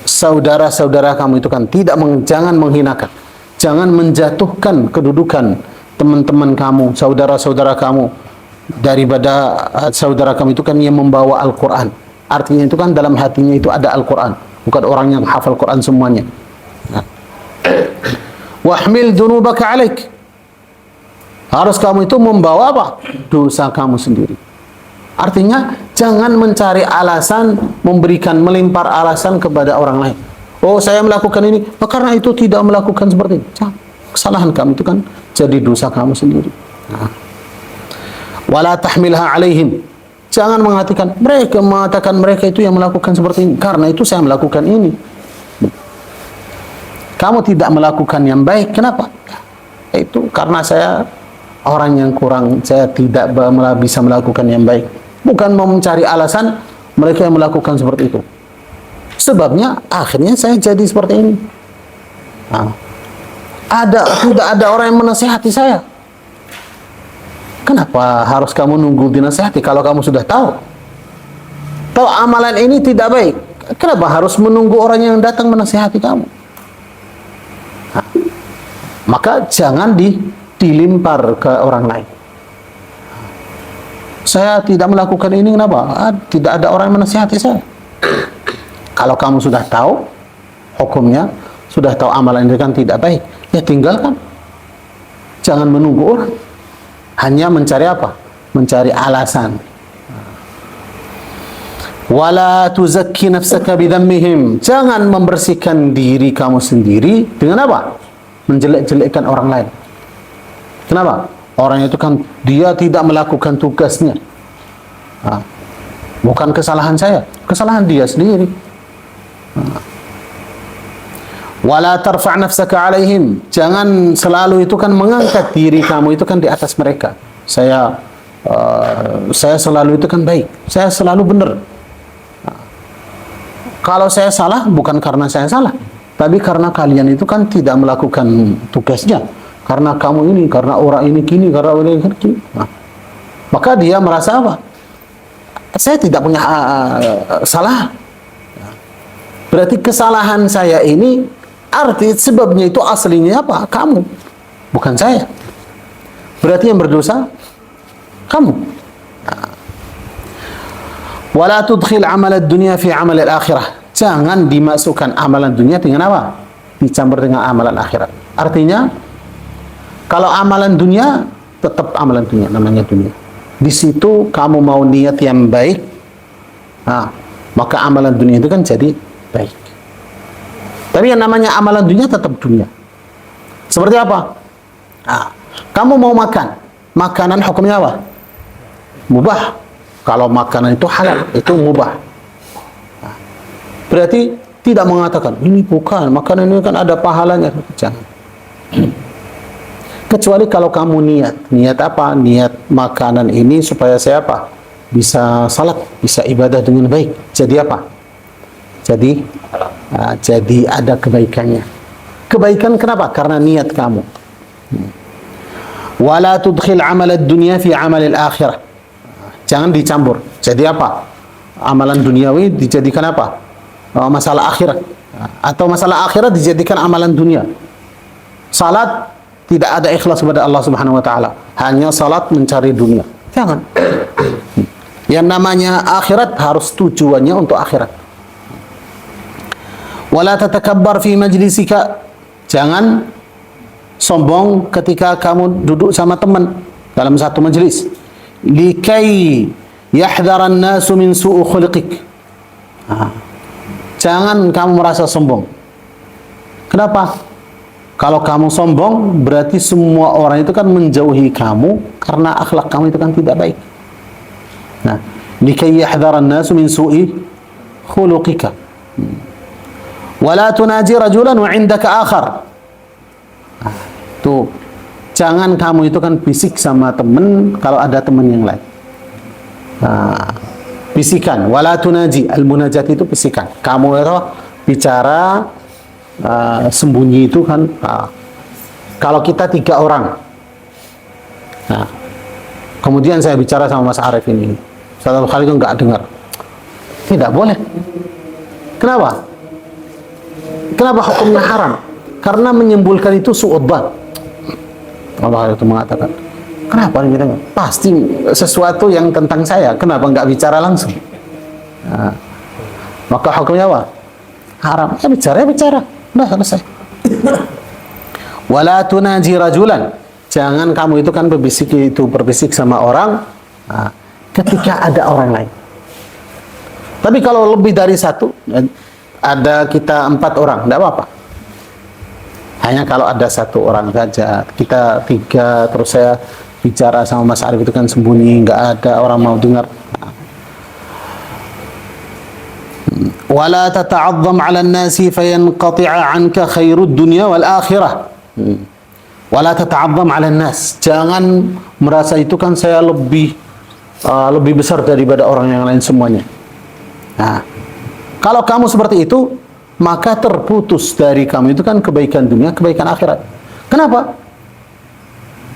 saudara-saudara kamu itu kan jangan menghinakan, jangan menjatuhkan kedudukan teman-teman kamu, saudara-saudara kamu daripada saudara kamu itu kan yang membawa Al-Quran. Artinya itu kan dalam hatinya itu ada Al-Quran, bukan orang yang hafal Quran semuanya. Wahmil dzunubaka 'alaik. Harus kamu itu membawa apa? Dosa kamu sendiri. Artinya jangan mencari alasan, melempar alasan kepada orang lain. Oh, saya melakukan ini, karena itu tidak melakukan seperti ini. Kesalahan kamu itu kan jadi dosa kamu sendiri. Wala tahmilha 'alaihim. Jangan mengatakan mereka itu yang melakukan seperti ini, karena itu saya melakukan ini. Kamu tidak melakukan yang baik, kenapa? Itu karena saya orang yang kurang, saya tidak bisa melakukan yang baik. Bukan mau mencari alasan mereka yang melakukan seperti itu. Sebabnya akhirnya saya jadi seperti ini. Tidak ada orang yang menasihati saya. Kenapa harus kamu nunggu dinasihati kalau kamu sudah tahu? Tahu amalan ini tidak baik. Kenapa harus menunggu orang yang datang menasihati kamu? Nah, maka jangan dilimpar ke orang lain. Saya tidak melakukan ini, kenapa? Tidak ada orang yang menasihati saya. Kalau kamu sudah tahu hukumnya, sudah tahu amalan ini kan tidak baik, ya tinggalkan. Jangan menunggu orang. Hanya mencari apa? Mencari alasan. Wala tuzakki nafsaka bidhammihim. Jangan membersihkan diri kamu sendiri dengan apa? Menjelek-jelekkan orang lain. Kenapa? Orang itu kan dia tidak melakukan tugasnya. Nah, bukan kesalahan saya, kesalahan dia sendiri. Nah. Wala tarfa' nafsaka alaihim. Jangan selalu itu kan mengangkat diri kamu itu kan di atas mereka. Saya selalu itu kan baik, saya selalu benar. Nah, kalau saya salah bukan karena saya salah, tapi karena kalian itu kan tidak melakukan tugasnya. Karena kamu ini, karena orang ini gini, karena orang ini gini. Nah, maka dia merasa apa? Saya tidak punya salah. Berarti kesalahan saya ini arti sebabnya itu aslinya apa? Kamu, bukan saya. Berarti yang berdosa kamu. Wala tudkhil amal ad-dunya fi amal al-akhirah. Jangan dimasukkan amalan dunia dengan apa? Dicampur dengan amalan akhirat. Artinya kalau amalan dunia, tetap amalan dunia, namanya dunia. Di situ kamu mau niat yang baik, nah, maka amalan dunia itu kan jadi baik. Tapi yang namanya amalan dunia tetap dunia. Seperti apa? Nah, kamu mau makan, makanan hukumnya apa? Mubah. Kalau makanan itu halal, itu mubah. Nah, berarti tidak mengatakan, ini bukan, makanan ini kan ada pahalanya. Jangan. Kecuali kalau kamu niat apa? Niat makanan ini supaya saya apa? Bisa salat, bisa ibadah dengan baik. Jadi apa? Jadi ada kebaikannya. Kebaikan kenapa? Karena niat kamu. Wala tudkhil amal ad-dunya fi amal al-akhirah. Jangan dicampur. Jadi apa? Amalan duniawi dijadikan apa? Masalah akhirat. Atau masalah akhirat dijadikan amalan dunia. Salat tidak ada ikhlas kepada Allah Subhanahu wa taala. Hanya salat mencari dunia. Jangan. Yang namanya akhirat harus tujuannya untuk akhirat. Wala tatakabbar fi majlisika. Jangan sombong ketika kamu duduk sama teman dalam satu majelis. Likai yahdharan nasu min su'u khuluqik. Jangan kamu merasa sombong. Kenapa? Kalau kamu sombong, berarti semua orang itu kan menjauhi kamu karena akhlak kamu itu kan tidak baik. Nah, likai yahdharan nasu min su'i khuluqika. Wala tunaji rajulan wa 'indaka akhar. Tuh, jangan kamu itu kan bisik sama teman kalau ada teman yang lain. Nah, bisikan. Wala tunaji, al-munajat itu bisikan. Kamu itu bicara sembunyi itu kan. Kalau kita 3 orang, nah, kemudian saya bicara sama Mas Arif ini, satu kali itu nggak dengar, tidak boleh. Kenapa? Kenapa hukumnya haram? Karena menyimpulkan itu su'udzan. Allah itu mengatakan, kenapa ini dengar? Pasti sesuatu yang tentang saya. Kenapa nggak bicara langsung? Nah, maka hukumnya apa? Haram. Ya bicara. Udah selesai. Wala tunaji rajulan. Jangan kamu itu kan berbisik sama orang ketika ada orang lain. Tapi kalau lebih dari 1, ada kita 4 orang, tidak apa-apa. Hanya kalau ada 1 orang saja, kita 3, terus saya bicara sama Mas Arif itu kan sembunyi, nggak ada orang mau dengar. Wala tata'azzam 'ala an-nasi fayanqati'a 'anka khairud dunya wal akhirah. Wala tata'azzam 'ala an-nas. Jangan merasa itu kan saya lebih besar daripada orang yang lain semuanya. Nah, kalau kamu seperti itu, maka terputus dari kamu itu kan kebaikan dunia, kebaikan akhirat. Kenapa?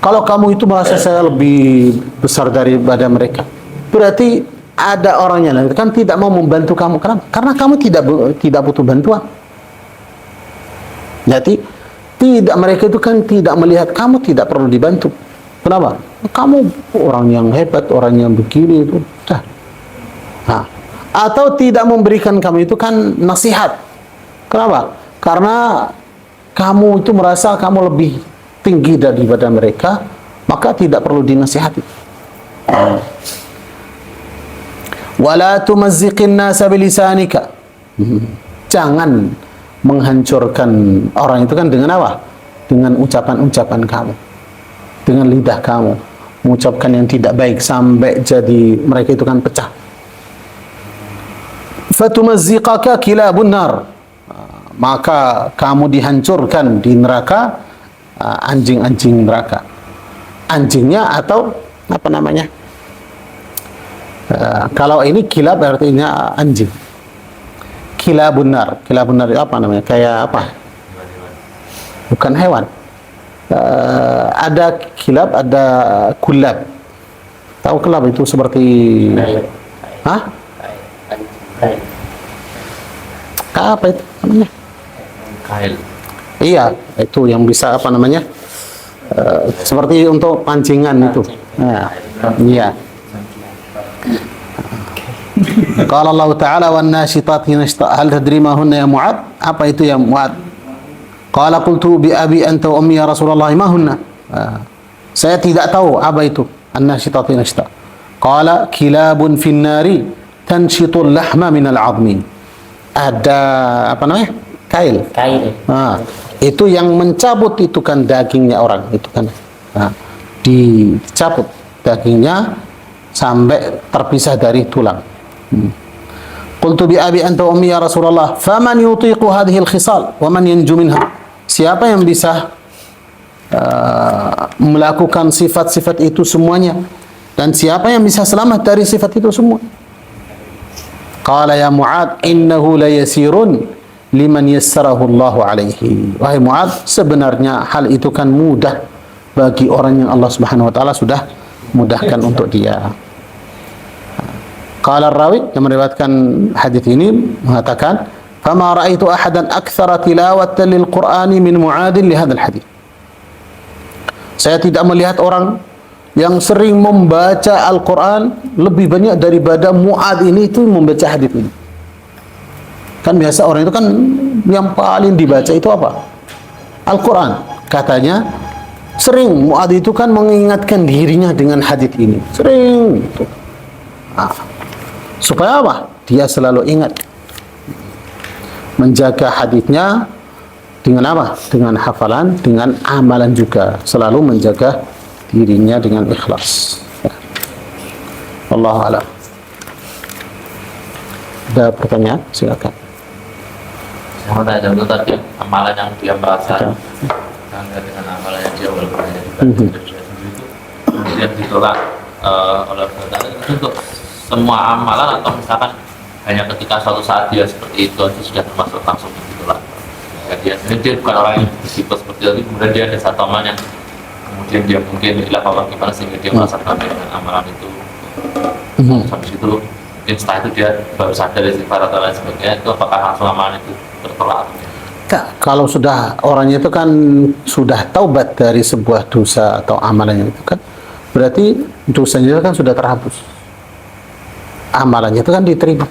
Kalau kamu itu merasa saya lebih besar daripada mereka, berarti ada orangnya lain kan tidak mau membantu kamu. Kenapa? Karena kamu tidak butuh bantuan. Jadi tidak, mereka itu kan tidak melihat kamu tidak perlu dibantu. Kenapa? Kamu orang yang hebat, orang yang begini itu. Nah, atau tidak memberikan kamu itu kan nasihat. Kenapa? Karena kamu itu merasa kamu lebih tinggi daripada mereka, maka tidak perlu dinasihati. Wala tumazziqin nasa bilisanika. Jangan menghancurkan orang itu kan dengan apa? Dengan ucapan-ucapan kamu, dengan lidah kamu, mengucapkan yang tidak baik sampai jadi mereka itu kan pecah. Fatumazziqaka kilabun nar, maka kamu dihancurkan di neraka anjing-anjing neraka. Anjingnya atau apa namanya? Kalau ini kilab artinya anjing. Kilabun nar itu apa namanya? Kayak apa? Bukan hewan. Ada kilab, ada kulab. Tahu kulab itu seperti hah? Apa itu namanya? Kail. Iya, itu yang bisa apa namanya? Seperti untuk pancingan itu. Nah, iya. Qala Allah Ta'ala wan nashitati nashta. Hal tadri ma hunna ya Mu'ad? Apa itu ya Mu'ad? Qala qultu bi abi anta wa ummi ya Rasulullah ma hunna? Saya tidak tahu apa itu an-nashitati nashta. Qala kilabun fin nari tanshitul lahma min al-'azmi. Ada apa namanya? Kail. Itu yang mencabut itu kan dagingnya orang itu kan. Dicabut dagingnya sampai terpisah dari tulang. Qultu bi abi anta ummi ya Rasulullah faman yutiqu hadhihi al-khisal wa man yanju minha? Siapa yang bisa melakukan sifat-sifat itu semuanya, dan siapa yang bisa selamat dari sifat itu semua? Qala ya Mu'ad innahu la yasirun liman yassarahu Allah alaihi. Wahai Mu'ad, sebenarnya hal itu kan mudah bagi orang yang Allah Subhanahu wa taala sudah mudahkan untuk dia. Qala ar-rawi yang meriwayatkan hadis ini mengatakan, "Fama ra'aitu ahadan aktsara tilawatan lil Qur'ani min Mu'adin li hadzal hadis." Saya tidak melihat orang yang sering membaca Al-Quran lebih banyak daripada Mu'ad ini itu membaca hadis ini. Kan biasa orang itu kan yang paling dibaca itu apa? Al-Quran. Katanya sering Mu'ad itu kan mengingatkan dirinya dengan hadis ini. Sering. Supaya apa? Dia selalu ingat. Menjaga hadisnya dengan apa? Dengan hafalan, dengan amalan juga. Selalu menjaga dirinya dengan ikhlas. Wallahu a'lam. Ada pertanyaan? Silakan. Saya mau tanya dulu tadi amalan yang dia merasa bangga dengan amalan yang dia walaupun hanya dibanding dari dia sendiri itu kemudian ditolak oleh Allah itu untuk semua amalan atau misalkan hanya ketika suatu saat dia seperti itu aja sudah termasuk langsung ditolak. Ya, dia bukan orang yang bertipe seperti itu, kemudian dia ada satu amalan yang kemudian dia mungkin hilaf apa gimana sehingga dia merasa bangga dengan amalan itu. Habis itu mungkin setelah itu dia baru sadar istighfar atau lain sebagainya, itu apakah langsung amalan itu tertolak atau tidak? Kalau sudah orangnya itu kan sudah taubat dari sebuah dosa atau amalannya itu kan berarti dosanya kan sudah terhapus, amalannya itu kan diterima.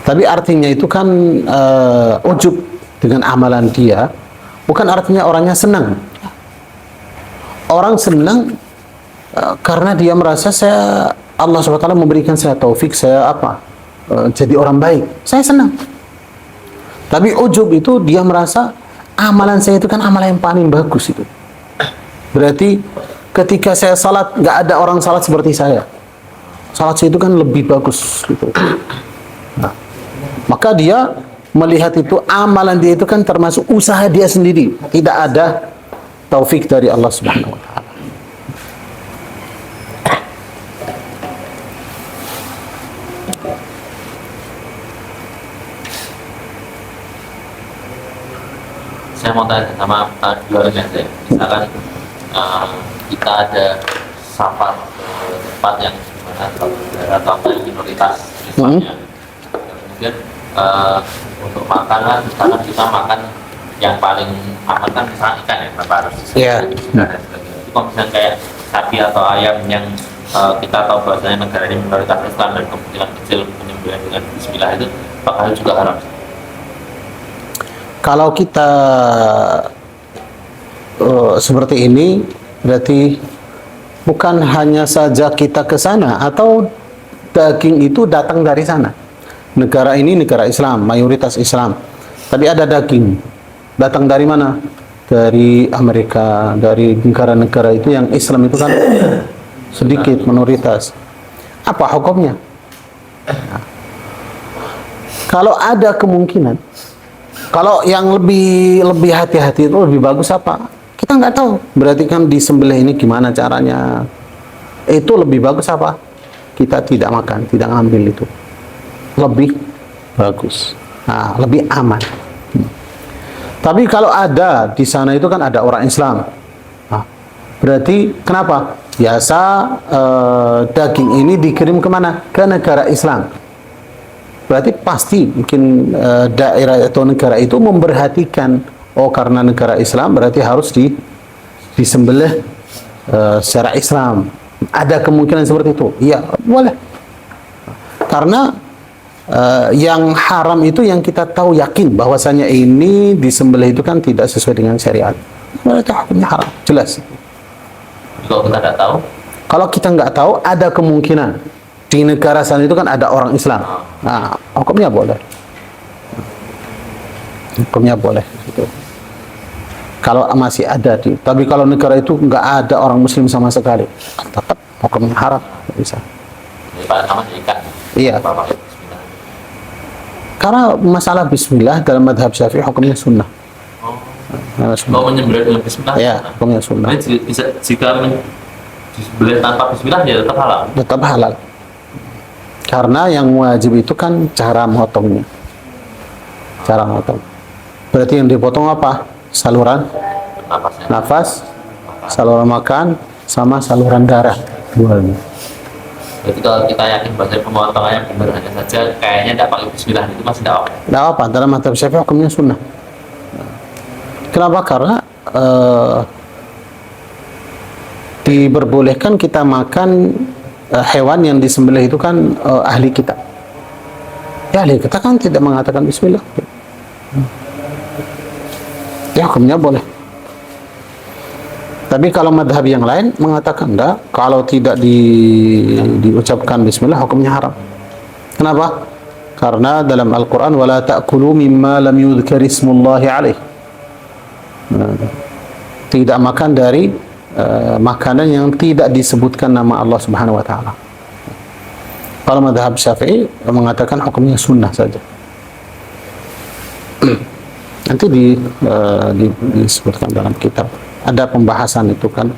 Tapi artinya itu kan ujub dengan amalan dia bukan artinya orangnya senang. Orang senang karena dia merasa Allah SWT memberikan saya taufik, saya jadi orang baik, saya senang. Tapi ujub itu dia merasa amalan saya itu kan amalan yang paling bagus itu. Berarti ketika saya salat nggak ada orang salat seperti saya. Salat saya itu kan lebih bagus gitu. Nah, maka dia melihat itu amalan dia itu kan termasuk usaha dia sendiri, tidak ada taufik dari Allah Subhanahu wa taala. Saya mau tanya sama dua rekan saya, misalkan kita ada safar ke tempat yang dimana negara atau yang minoritas Islamnya. Kemudian untuk makanan, misalkan kita makan yang paling aman kan misalkan ikan ya, tanpa harus Iya. kalau misalnya kayak sapi atau ayam yang kita tahu bahwasanya negara ini minoritas Islam dan kemungkinan kecil penyembelihan dengan Bismillah itu apakah itu juga haram? Kalau kita seperti ini, berarti bukan hanya saja kita ke sana atau daging itu datang dari sana. Negara ini negara Islam, mayoritas Islam. Tadi ada daging, datang dari mana? Dari Amerika, dari negara-negara itu yang Islam itu kan sedikit minoritas. Apa hukumnya? Kalau ada kemungkinan, kalau yang lebih hati-hati itu lebih bagus apa? Kita nggak tahu. Berarti kan disembelih ini gimana caranya? Itu lebih bagus apa? Kita tidak makan, tidak ngambil itu. Lebih bagus. Nah, lebih aman. Tapi kalau ada di sana itu kan ada orang Islam. Nah, berarti kenapa? Biasa daging ini dikirim kemana? Ke negara Islam. Berarti pasti mungkin daerah atau negara itu memperhatikan, oh karena negara Islam berarti harus disembelih secara Islam. Ada kemungkinan seperti itu? Iya, boleh. Karena yang haram itu yang kita tahu yakin bahwasanya ini disembelih itu kan tidak sesuai dengan syariat. Berarti hukumnya haram, jelas. Kalau kita tidak tahu, kalau kita nggak tahu, ada kemungkinan di negara sana itu kan ada orang Islam. Nah, hukumnya boleh. Hukumnya boleh. Gitu. Kalau masih ada tapi kalau negara itu nggak ada orang Muslim sama sekali, tetap hukumnya haram, nggak bisa. jadi paling aman ikan. Iya. Bismillah. Karena masalah Bismillah dalam madhab Syafi'i hukumnya sunnah. Oh, mau menyembelih dengan Bismillah? Ya, hukumnya sunnah. Jadi jika disembelih tanpa Bismillah ya tetap halal. Tetap halal. Karena yang wajib itu kan cara motongnya. Cara motong. Berarti yang dipotong apa? Saluran Napasnya. nafas, saluran makan, sama saluran darah. Duanya. Berarti kalau kita yakin bahwa pemotongannya benar hanya saja kayaknya tidak pakai Bismillah itu masih tidak apa. Tidak apa, dalam madhab Syafi'i hukumnya sunnah. Kenapa? Karena diperbolehkan kita makan hewan yang disembelih itu kan ahli kita. Ya ahli kita kan tidak mengatakan Bismillah. Ya hukumnya boleh. Tapi kalau madhab yang lain mengatakan enggak, kalau tidak diucapkan Bismillah hukumnya haram. Kenapa? Karena dalam Al-Quran wala ta'kulu mimma lam yudhkar ismullahi alaih. Tidak makan dari makanan yang tidak disebutkan nama Allah Subhanahu wa taala. Kalau madhab Syafi'i mengatakan hukumnya sunnah saja. Nanti disebutkan dalam kitab. Ada pembahasan itu kan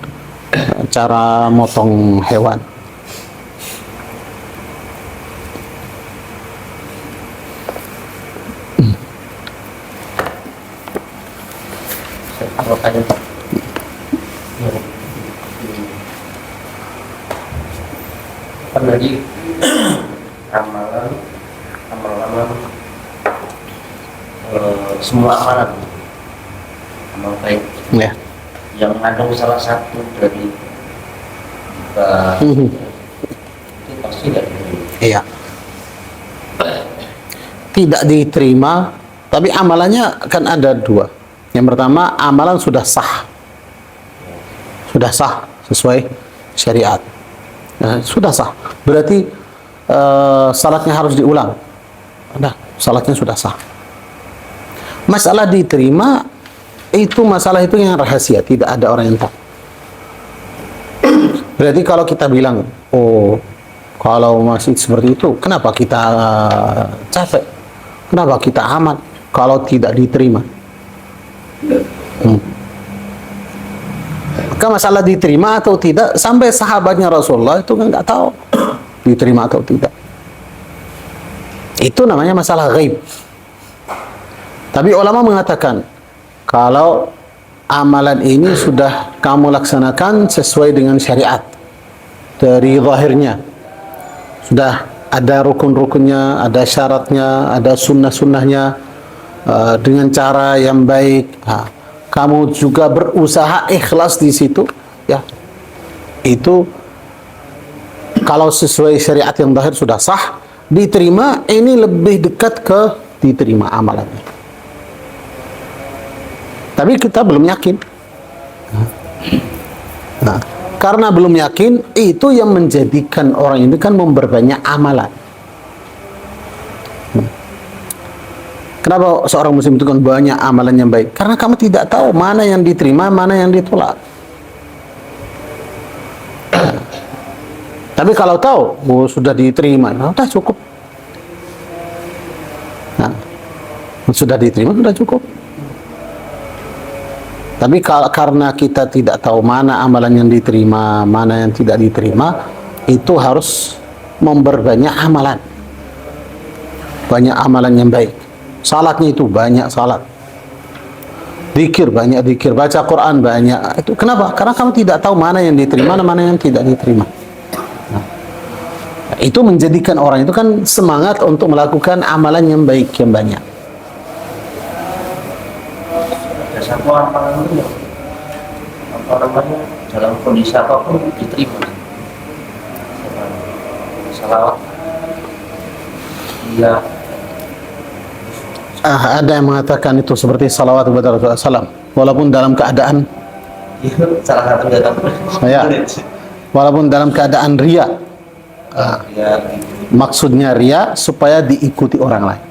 cara motong hewan. Kan lagi amalan semua amalan amal baik Ya. yang mengandung salah satu dari itu pasti tidak diterima. Iya. Tidak diterima, tapi amalannya kan ada dua. Yang pertama, amalan sudah sah. Sudah sah sesuai syariat. Nah, sudah sah. Berarti salatnya harus diulang. Nah, salatnya sudah sah. Masalah diterima itu masalah itu yang rahasia, tidak ada orang yang tahu. Berarti kalau kita bilang, oh, kalau masih seperti itu, kenapa kita capek? Kenapa kita amat kalau tidak diterima? Maka masalah diterima atau tidak, sampai sahabatnya Rasulullah itu kan nggak tahu diterima atau tidak. Itu namanya masalah ghaib. Tapi ulama mengatakan, kalau amalan ini sudah kamu laksanakan sesuai dengan syariat dari zahirnya. Sudah ada rukun-rukunnya, ada syaratnya, ada sunnah-sunnahnya, dengan cara yang baik. Kamu juga berusaha ikhlas di situ, ya. Itu kalau sesuai syariat yang zahir sudah sah, diterima. Ini lebih dekat ke diterima amalannya. Tapi kita belum yakin. Nah, karena belum yakin, itu yang menjadikan orang ini kan memperbanyak amalan. Kenapa seorang muslim itu kan banyak amalan yang baik? Karena kamu tidak tahu mana yang diterima, mana yang ditolak. Tapi kalau tahu, sudah diterima, nah, sudah cukup. Nah, sudah diterima, sudah cukup. Tapi karena kita tidak tahu mana amalan yang diterima, mana yang tidak diterima, itu harus memperbanyak amalan. Banyak amalan yang baik. Salatnya itu banyak salat. Zikir banyak zikir, baca Quran banyak. Itu kenapa? Karena kamu tidak tahu mana yang diterima, mana yang tidak diterima. Nah, itu menjadikan orang itu kan semangat untuk melakukan amalan yang baik yang banyak. Ada satu amalan itu apa namanya, dalam kondisi apapun diterima. Salawat. Iya. Ada yang mengatakan itu seperti salawat kepada Rasulullah SAW, walaupun dalam keadaan Salah satu datang. ya, walaupun dalam keadaan ria. Ya, Maksudnya ria supaya diikuti orang lain.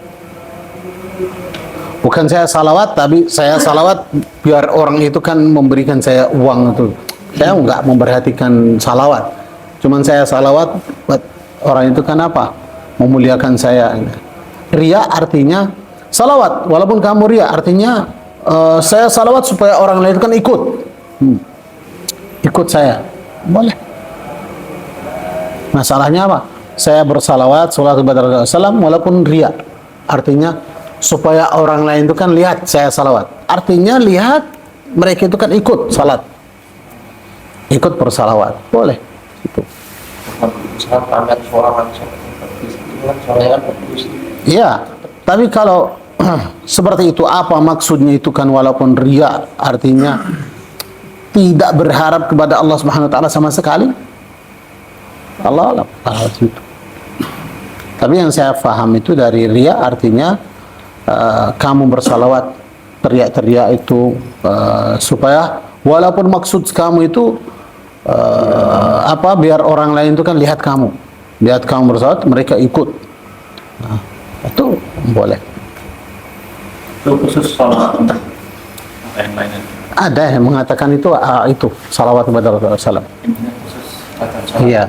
Bukan saya salawat, tapi saya salawat biar orang itu kan memberikan saya uang itu. Saya enggak memperhatikan salawat. Cuman saya salawat buat orang itu kan apa? Memuliakan saya. Ria artinya salawat. Walaupun kamu ria artinya saya salawat supaya orang lain itu kan ikut. Ikut saya. Boleh. Masalahnya apa? Saya bersalawat, salat kepada Rasulullah SAW, walaupun ria. Artinya supaya orang lain itu kan lihat saya salawat. Artinya lihat mereka itu kan ikut salat, ikut bersalawat. Boleh. Itu. misalkan pamer suara langsung bagus, itu kan suaranya kan bagus. Iya. Tapi kalau seperti itu, apa maksudnya itu kan walaupun ria, artinya tidak berharap kepada Allah Subhanahu wa taala sama sekali. Allah itu. Tapi yang saya paham itu dari ria artinya kamu bersalawat teriak-teriak itu supaya walaupun maksud kamu itu biar orang lain itu kan lihat kamu bersalawat, mereka ikut. Nah, itu boleh. Itu khusus salawat apa yang lainnya? Ada yang mengatakan itu salawat kepada Rasulullah SAW. Ini khusus tata cara. Iya.